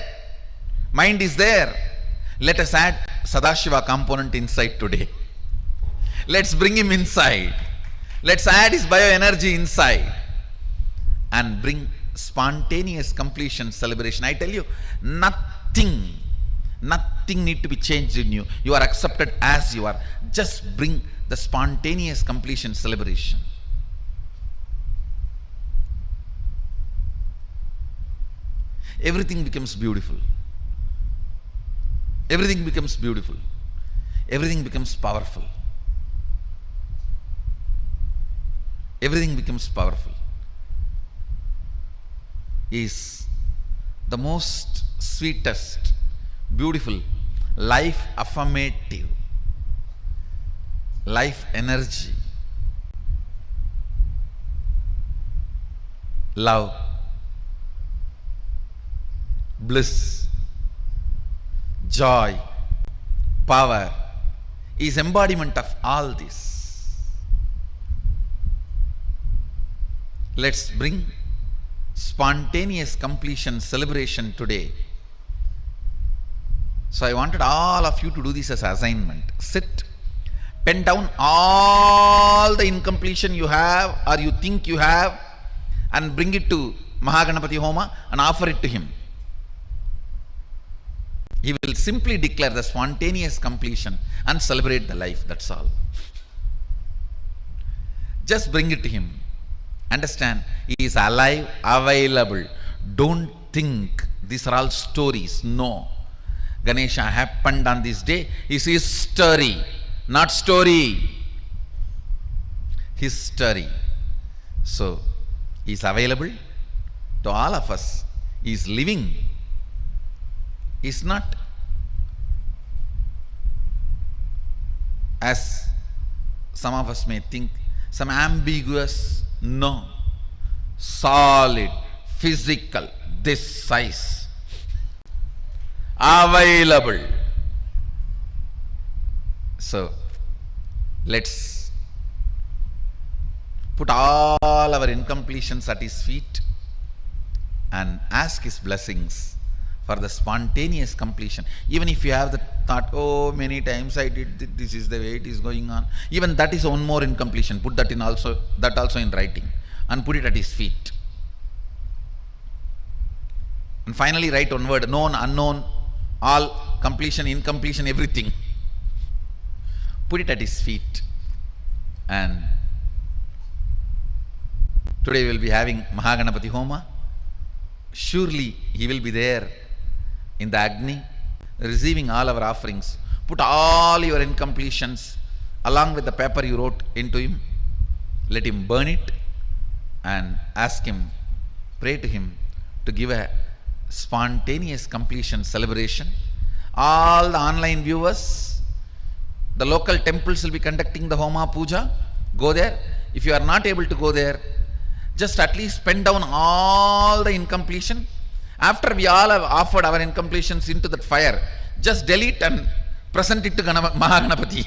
Speaker 3: mind is there. Let us add Sadashiva component inside today. Let's bring him inside. Let's add his bioenergy inside and bring spontaneous completion celebration. I tell you, nothing need to be changed in you. You are accepted as you are. Just bring the spontaneous completion celebration. Everything becomes beautiful. Everything becomes beautiful. Everything becomes powerful. Everything becomes powerful. Is the most sweetest, beautiful, life affirmative, life energy, love, bliss, joy, power, is embodiment of all this. Let's bring spontaneous completion celebration today. So I wanted all of you to do this as assignment. Sit, pen down all the incompletion you have or you think you have and bring it to Mahaganapati Homa and offer it to him. He will simply declare the spontaneous completion and celebrate the life, that's all. Just bring it to him. Understand, he is alive, available. Don't think these are all stories. No. Ganesha happened on this day is history, not story. History. So, he is available to all of us. He is living. He is not as some of us may think, some ambiguous. No, solid, physical, this size, available. So, let's put all our incompletions at his feet and ask his blessings for the spontaneous completion. Even if you have the thought, oh, many times I did this is the way it is going on, even that is one more incompletion. Put that in also, that also in writing, and put it at his feet. And finally write one word: known, unknown, all, completion, incompletion, everything. Put it at his feet. And today we will be having Mahaganapati Homa. Surely he will be there in the Agni, receiving all our offerings. Put all your incompletions along with the paper you wrote into him. Let him burn it and ask him, pray to him to give a spontaneous completion celebration. All the online viewers, the local temples will be conducting the Homa Puja. Go there. If you are not able to go there, just at least pen down all the incompletion. After we all have offered our incompletions into that fire, just delete and present it to Mahaganapati.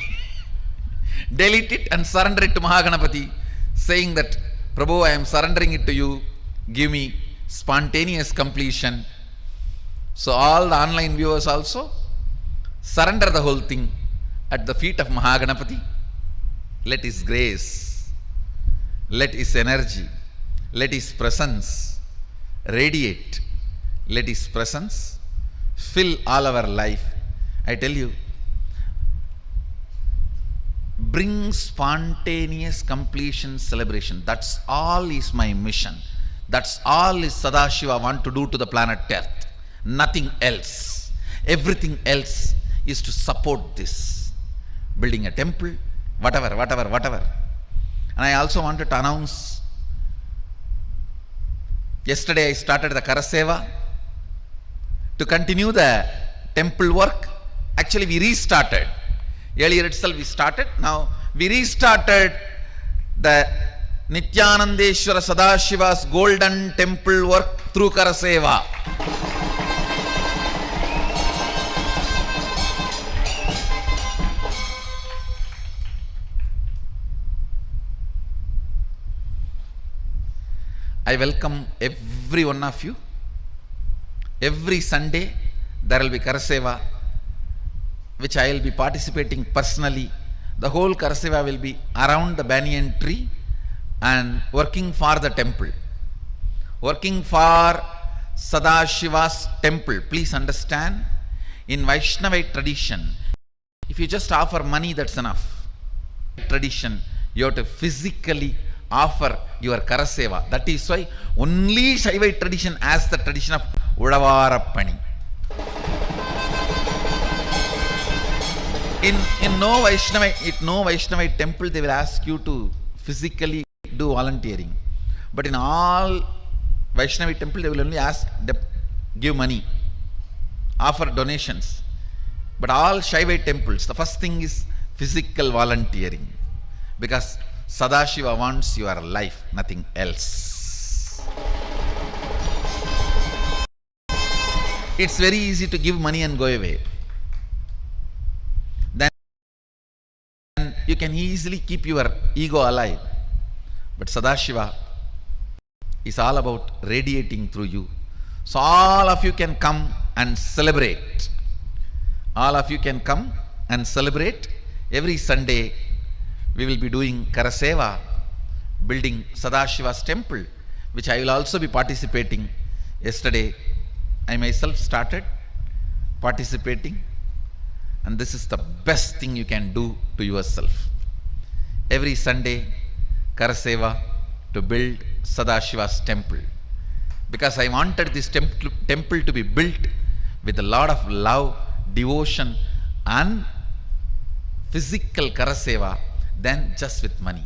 Speaker 3: Delete it and surrender it to Mahaganapati, saying that, Prabhu, I am surrendering it to you. Give me spontaneous completion. So all the online viewers also surrender the whole thing at the feet of Mahaganapati. Let his grace, let his energy, let his presence radiate. Let his presence fill all our life. I tell you, bring spontaneous completion celebration. That's all is my mission. That's all is Sadashiva want to do to the planet Earth. Nothing else. Everything else is to support this. Building a temple, whatever. And I also wanted to announce, yesterday I started the Karaseva to continue the temple work. Actually we restarted. Earlier itself we started. Now we restarted the Nithyanandeshwara Sadashiva's golden temple work through Karaseva. I welcome every one of you. Every Sunday there will be Karaseva, which I will be participating personally. The whole Karaseva will be around the banyan tree and working for the temple, working for Sadashiva's temple. Please understand, in Vaishnavite tradition, if you just offer money, that's enough. Tradition, you have to physically offer your Karaseva. That is why only Shaivite tradition has the tradition of Udavarappani. In no Vaishnavite temple they will ask you to physically do volunteering. But in all Vaishnavite temple they will only ask, give money, offer donations. But all Shaivite temples, the first thing is physical volunteering. Because Sadashiva wants your life, nothing else. It's very easy to give money and go away. Then you can easily keep your ego alive. But Sadashiva is all about radiating through you. So all of you can come and celebrate. All of you can come and celebrate. Every Sunday we will be doing Karaseva, building Sadashiva's temple, which I will also be participating. Yesterday I myself started participating, and this is the best thing you can do to yourself. Every Sunday Karaseva to build Sadashiva's temple, because I wanted this temple to be built with a lot of love, devotion and physical Karaseva than just with money.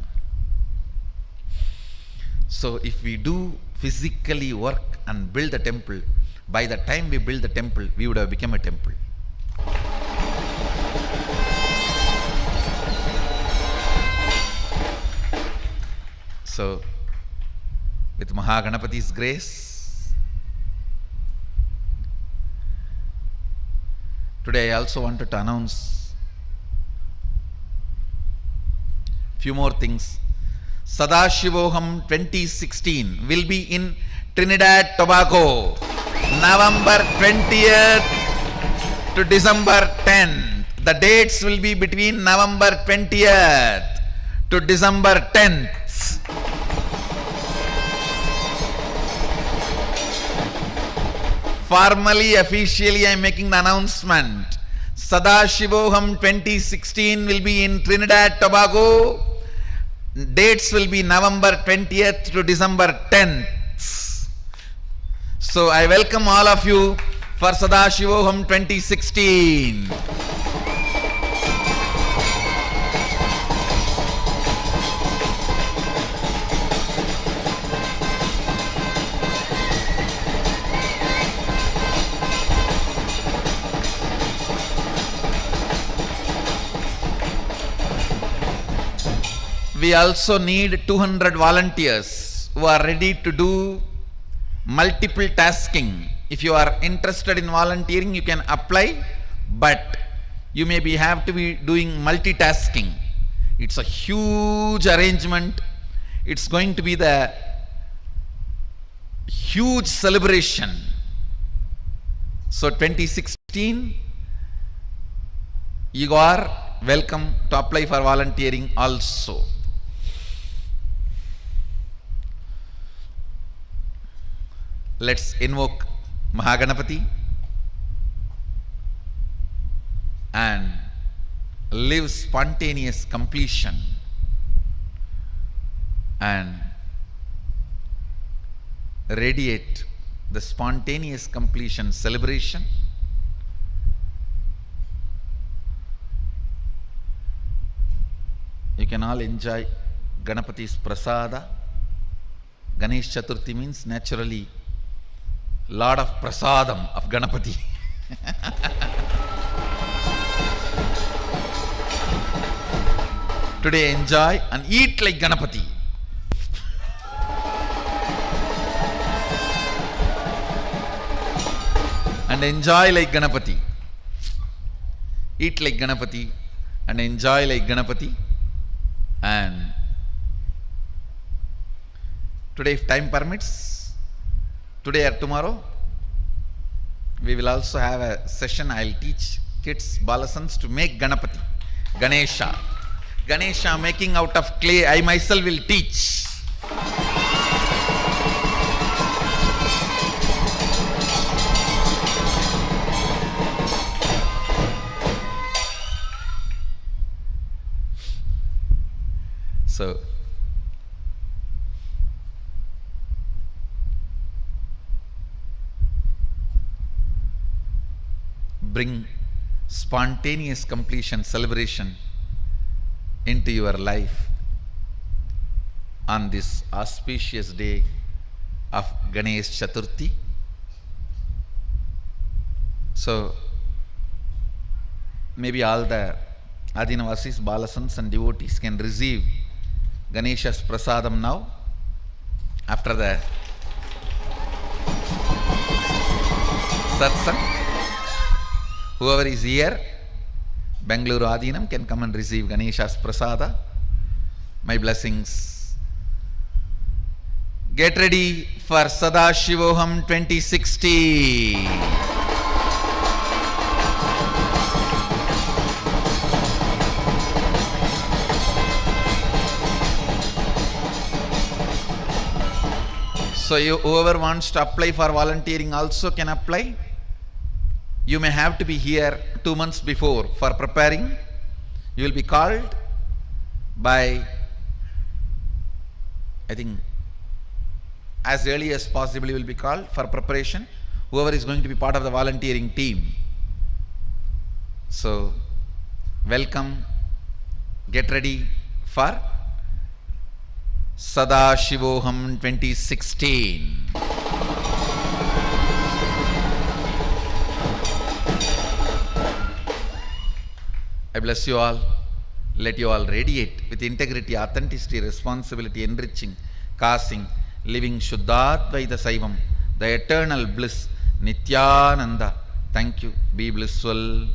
Speaker 3: So if we do physically work and build the temple, by the time we build the temple, we would have become a temple. So with Mahaganapati's grace, today I also wanted to announce few more things. Sadashivoham 2016 will be in Trinidad Tobago, November 20th to December 10th. The dates will be between November 20th to December 10th. Formally, officially, I am making the announcement. Sadashivoham 2016 will be in Trinidad Tobago. Dates will be November 20th to December 10th. So I welcome all of you for Sadashivoham 2016. We also need 200 volunteers who are ready to do multiple tasking. If you are interested in volunteering, you can apply, but you may have to be doing multitasking. It's a huge arrangement. It's going to be the huge celebration. So 2016, you are welcome to apply for volunteering also. Let's invoke Mahaganapati and live spontaneous completion and radiate the spontaneous completion celebration. You can all enjoy Ganapati's prasada. Ganesh Chaturthi means naturally lot of prasadam of Ganapati. Today enjoy and eat like Ganapati. And enjoy like Ganapati. Eat like Ganapati and enjoy like Ganapati. And today, if time permits, today or tomorrow, we will also have a session. I will teach kids, balasans, to make Ganapati, Ganesha. Ganesha making out of clay, I myself will teach. So, bring spontaneous completion celebration into your life on this auspicious day of Ganesh Chaturthi. So, maybe all the Adinavasis, Balasans and devotees can receive Ganesha's prasadam now, after the satsang. Whoever is here, Bengaluru Adinam, can come and receive Ganesha's prasada. My blessings. Get ready for Sadashivoham 2016. So whoever wants to apply for volunteering also can apply. You may have to be here 2 months before for preparing. You will be called by, I think, as early as possible you will be called for preparation, whoever is going to be part of the volunteering team. So, welcome, get ready for Sadashivoham 2016. I bless you all. Let you all radiate with integrity, authenticity, responsibility, enriching, causing, living Shuddhadvaita Saivam, the eternal bliss, Nithyananda. Thank you. Be blissful.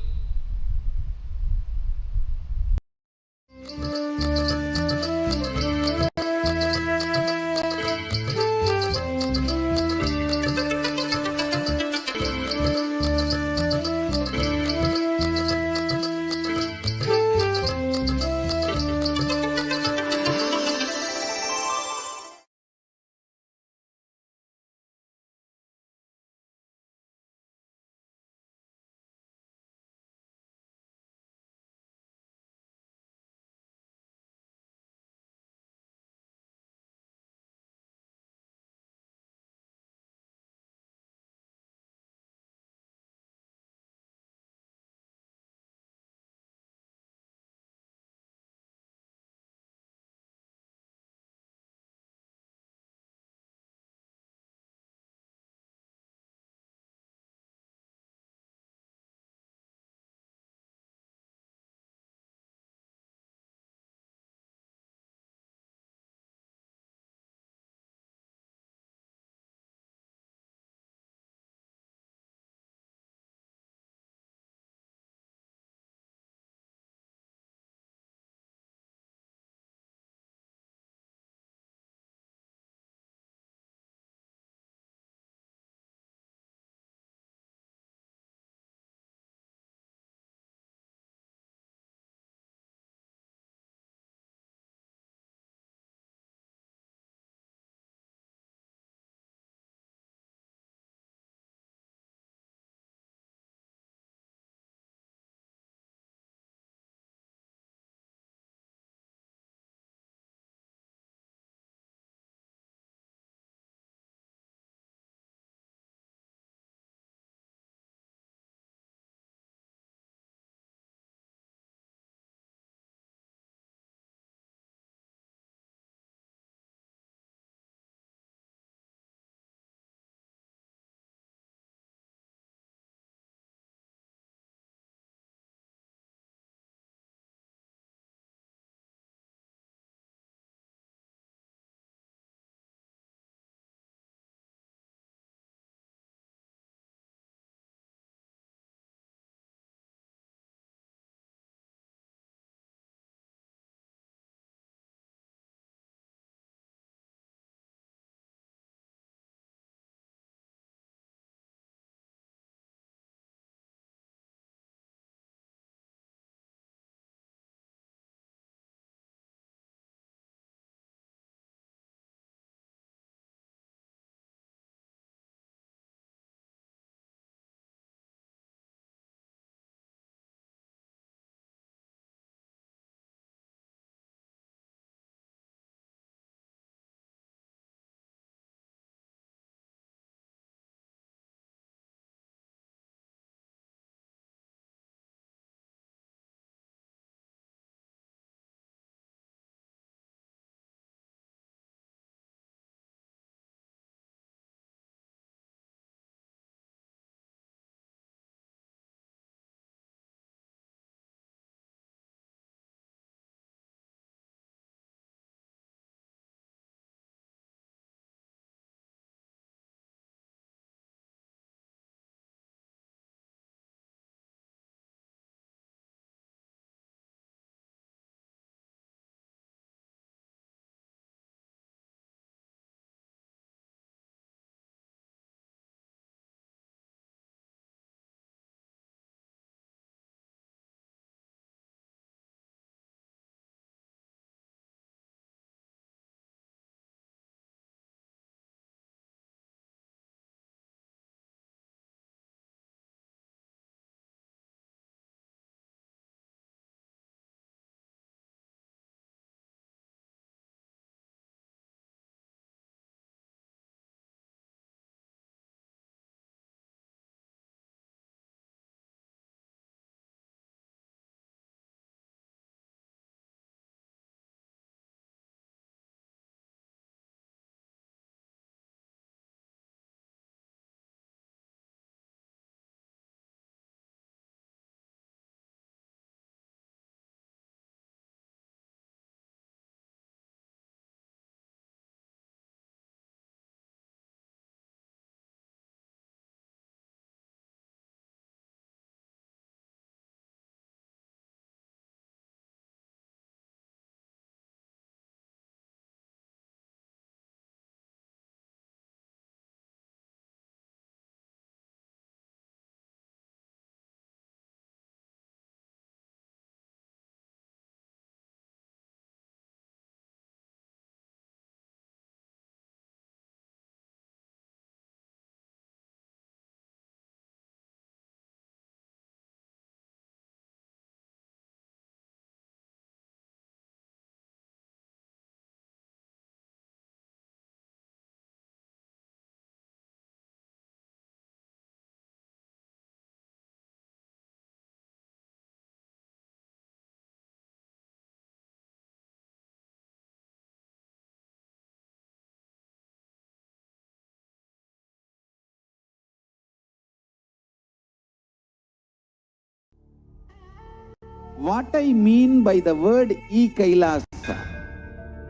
Speaker 3: What I mean by the word Kailasa,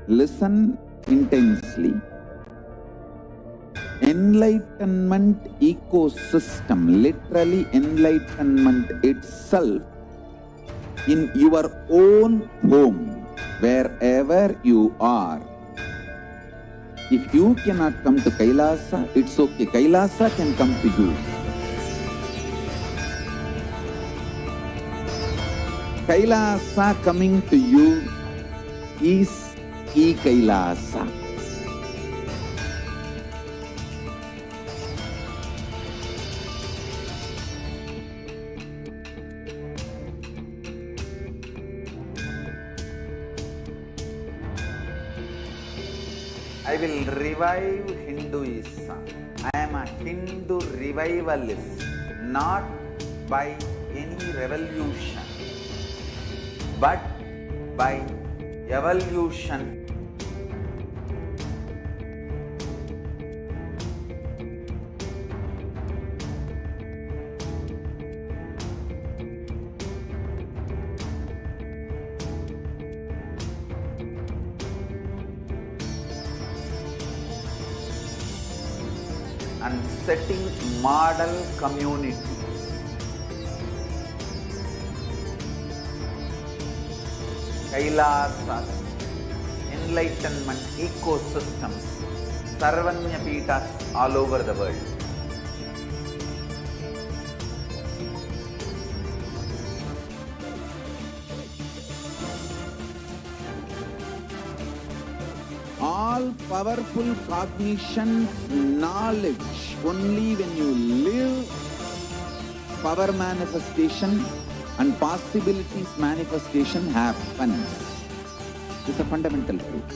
Speaker 3: listen intensely. Enlightenment ecosystem, literally enlightenment itself, in your own home, wherever you are. If you cannot come to Kailasa, it's okay. Kailasa can come to you. Kailasa coming to you is Kailasa. I will revive Hinduism. I am a Hindu revivalist, not by any revolution, but by evolution. And setting model communities. Kailasas, enlightenment ecosystems, Sarvanya Pitas all over the world. All powerful cognition, knowledge, only when you live, power manifestation and possibilities manifestation happens. This is a fundamental truth.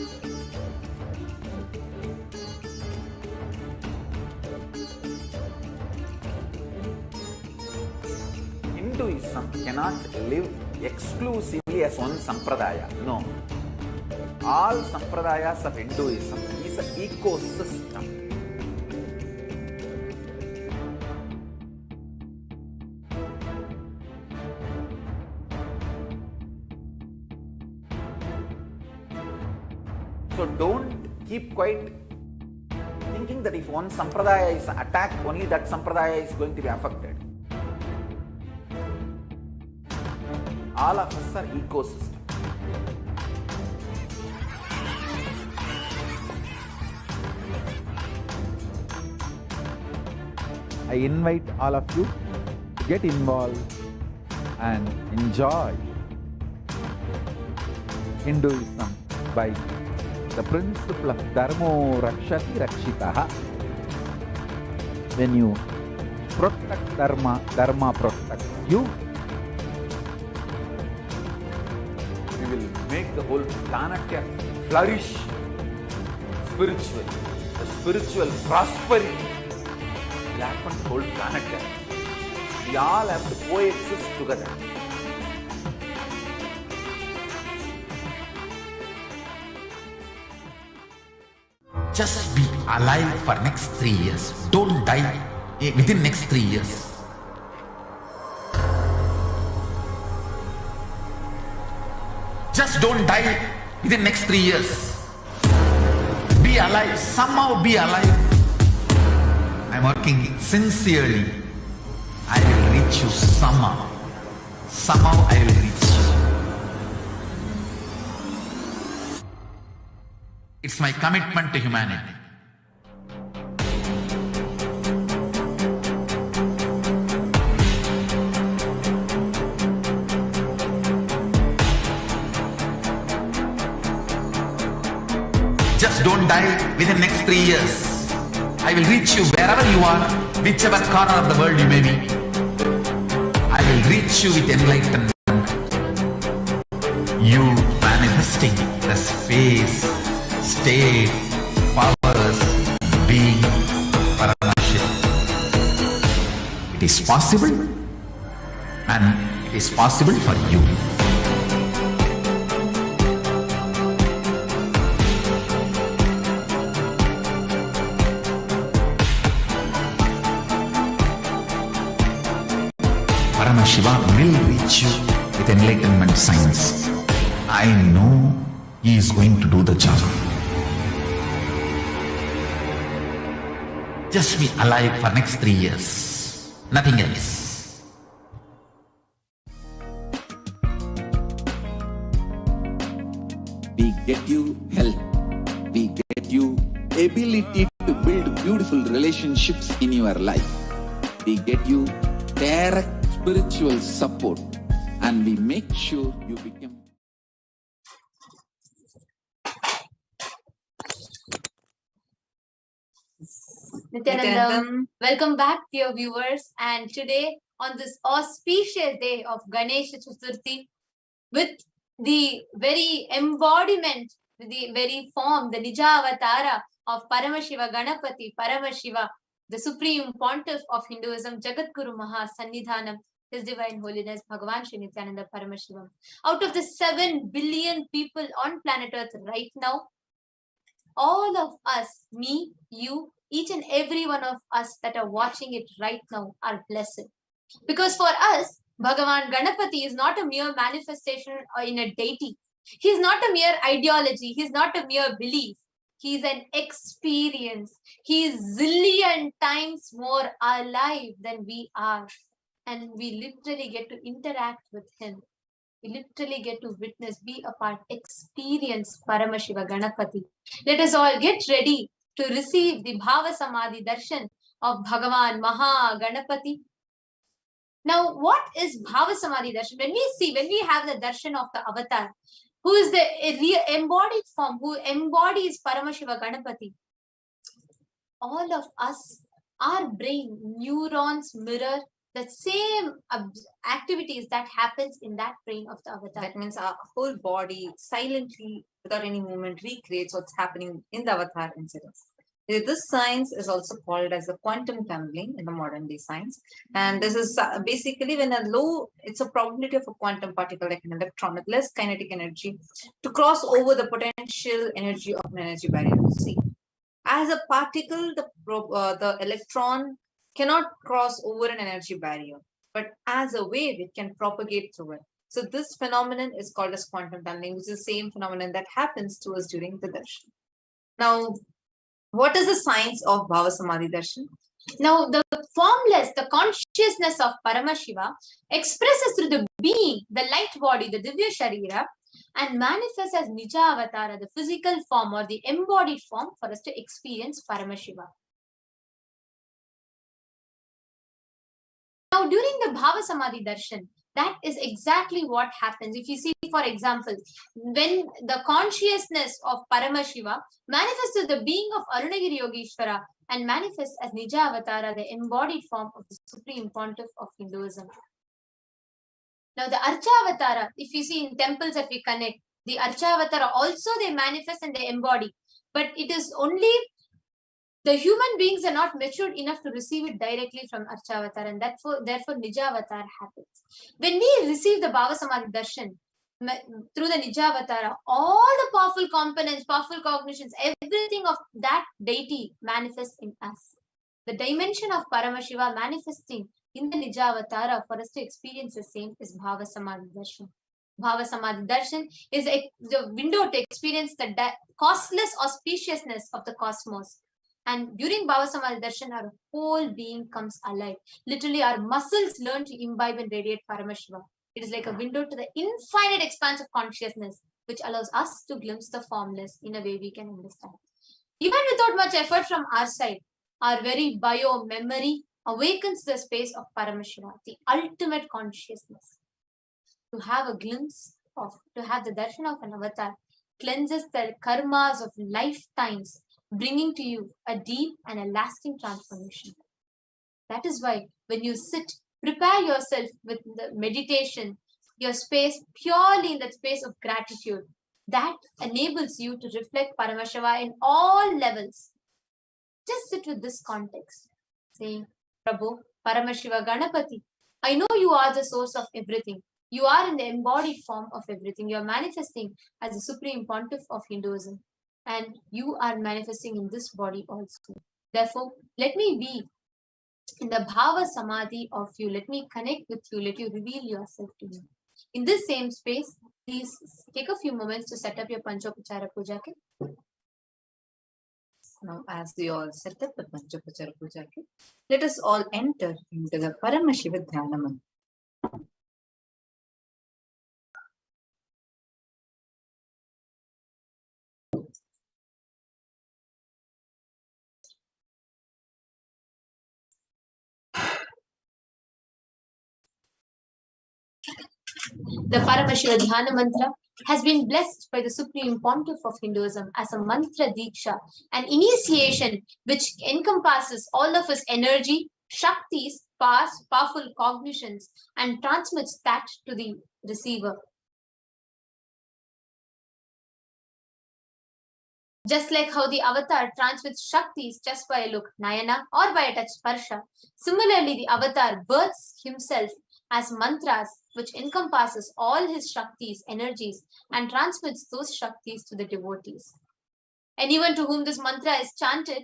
Speaker 3: Hinduism cannot live exclusively as one sampradaya. No. All sampradayas of Hinduism is an ecosystem. So don't keep quiet thinking that if one sampradaya is attacked, only that sampradaya is going to be affected. All of us are ecosystem. I invite all of you to get involved and enjoy Hinduism by the principle of Dharmo Rakshati Rakshitaha. When you protect Dharma, Dharma protects you. We will make the whole planet flourish spiritually. The spiritual prosperity will happen to the whole planet. We all have to coexist together.
Speaker 6: Just be alive for next 3 years. Don't die within next 3 years. Just don't die within next 3 years. Be alive. Somehow be alive. I'm working sincerely. I will reach you somehow. Somehow I will reach you. It's my commitment to humanity. Just don't die within next 3 years. I will reach you wherever you are, whichever corner of the world you may be. I will reach you with enlightenment. You manifesting the space, state, powers, being Paramashivoham. It is possible, and it is possible for you. Paramashivoham will reach you with enlightenment science. I know he is going to do the job. Just be alive for next 3 years. Nothing else.
Speaker 7: We get you health. We get you ability to build beautiful relationships in your life. We get you direct spiritual support, and we make sure you become.
Speaker 8: Nithyanandam, welcome back dear viewers, and today on this auspicious day of Ganesh Chaturthi, with the very embodiment, the very form, the Nija Avatara of Paramashiva Ganapati, Paramashiva, the Supreme Pontiff of Hinduism, Jagadguru Maha Sannidhanam, His Divine Holiness Bhagavan Shri Nithyananda Paramashivam. Out of the 7 billion people on planet Earth right now, all of us, me, you, each and every one of us that are watching it right now are blessed. Because for us, Bhagavan Ganapati is not a mere manifestation in a deity. He is not a mere ideology. He is not a mere belief. He is an experience. He is zillion times more alive than we are. And we literally get to interact with him. We literally get to witness, be a part, experience Paramashiva Ganapati. Let us all get ready to receive the Bhava Samadhi Darshan of Bhagavan Maha Ganapati. Now, what is Bhava Samadhi Darshan? When we have the darshan of the avatar, who is the embodied form, who embodies Paramashiva Ganapati, all of us, our brain, neurons mirror the same activities that happens in that brain of the avatar.
Speaker 9: That means our whole body silently, without any movement, recreates what's happening in the avatar incidents. This science is also called as the quantum tunneling in the modern day science. And this is basically when it's a probability of a quantum particle like an electron with less kinetic energy to cross over the potential energy of an energy barrier. See, as a particle, the electron cannot cross over an energy barrier, but as a wave, it can propagate through it. So this phenomenon is called as quantum tunneling, which is the same phenomenon that happens to us during the darshan. Now, what is the science of Bhava Samadhi Darshan?
Speaker 8: Now, the formless, the consciousness of Paramashiva expresses through the being, the light body, the Divya Sharira, and manifests as Nija Avatara, the physical form or the embodied form for us to experience Paramashiva. Now, during the Bhava Samadhi Darshan, that is exactly what happens. If you see, for example, when the consciousness of Paramashiva manifests as the being of Arunagiri Yogeshwara and manifests as Nija Avatara, the embodied form of the Supreme Pontiff of Hinduism. Now, the Archa Avatara, if you see in temples that we connect, the Archa Avatara also they manifest and they embody, but it is only the human beings are not matured enough to receive it directly from Archa Avatar, and therefore Nija Avatar happens. When we receive the Bhava Samadhi Darshan through the Nija Avatara, all the powerful components, powerful cognitions, everything of that deity manifests in us. The dimension of Paramashiva manifesting in the Nija Avatara for us to experience the same is Bhava Samadhi Darshan. Bhava Samadhi Darshan is the window to experience the costless auspiciousness of the cosmos. And during Bhava Samadhi Darshan, our whole being comes alive. Literally, our muscles learn to imbibe and radiate Paramashiva. It is like a window to the infinite expanse of consciousness, which allows us to glimpse the formless in a way we can understand. Even without much effort from our side, our very bio-memory awakens the space of Paramashiva, the ultimate consciousness. To have a glimpse of, to have the darshan of an avatar, cleanses the karmas of lifetimes, bringing to you a deep and a lasting transformation. That is why when you sit, prepare yourself with the meditation, your space purely in that space of gratitude. That enables you to reflect Paramashiva in all levels. Just sit with this context, saying, Prabhu, Paramashiva Ganapati, I know you are the source of everything. You are in the embodied form of everything. You are manifesting as the Supreme Pontiff of Hinduism. And you are manifesting in this body also. Therefore, let me be in the Bhava Samadhi of you. Let me connect with you. Let you reveal yourself to me. In this same space, please take a few moments to set up your Panchopachara Puja kit.
Speaker 9: Now, as we all set up the Panchopachara Puja kit, let us all enter into the Paramashiva Dhyana Mantra.
Speaker 8: The Paramashiva Dhyana Mantra has been blessed by the Supreme Pontiff of Hinduism as a mantra diksha, an initiation which encompasses all of his energy, shaktis, past, powerful cognitions, and transmits that to the receiver. Just like how the avatar transmits shaktis just by a look, nayana, or by a touch, sparsha, similarly the avatar births himself as mantras, which encompasses all his shaktis, energies, and transmits those shaktis to the devotees. Anyone to whom this mantra is chanted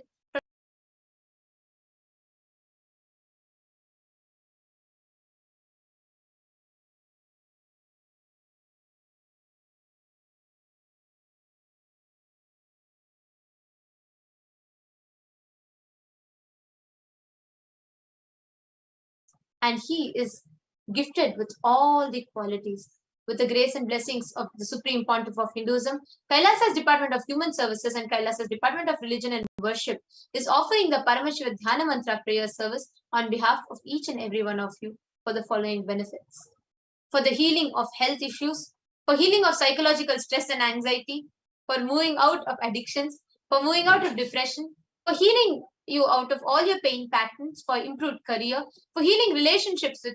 Speaker 8: and he is gifted with all the qualities. With the grace and blessings of the Supreme Pontiff of Hinduism, Kailasa's Department of Human Services and Kailasa's Department of Religion and Worship is offering the Paramashiva Dhyana Mantra prayer service on behalf of each and every one of you for the following benefits. For the healing of health issues, for healing of psychological stress and anxiety, for moving out of addictions, for moving out of depression, for healing you out of all your pain patterns, for improved career, for healing relationships with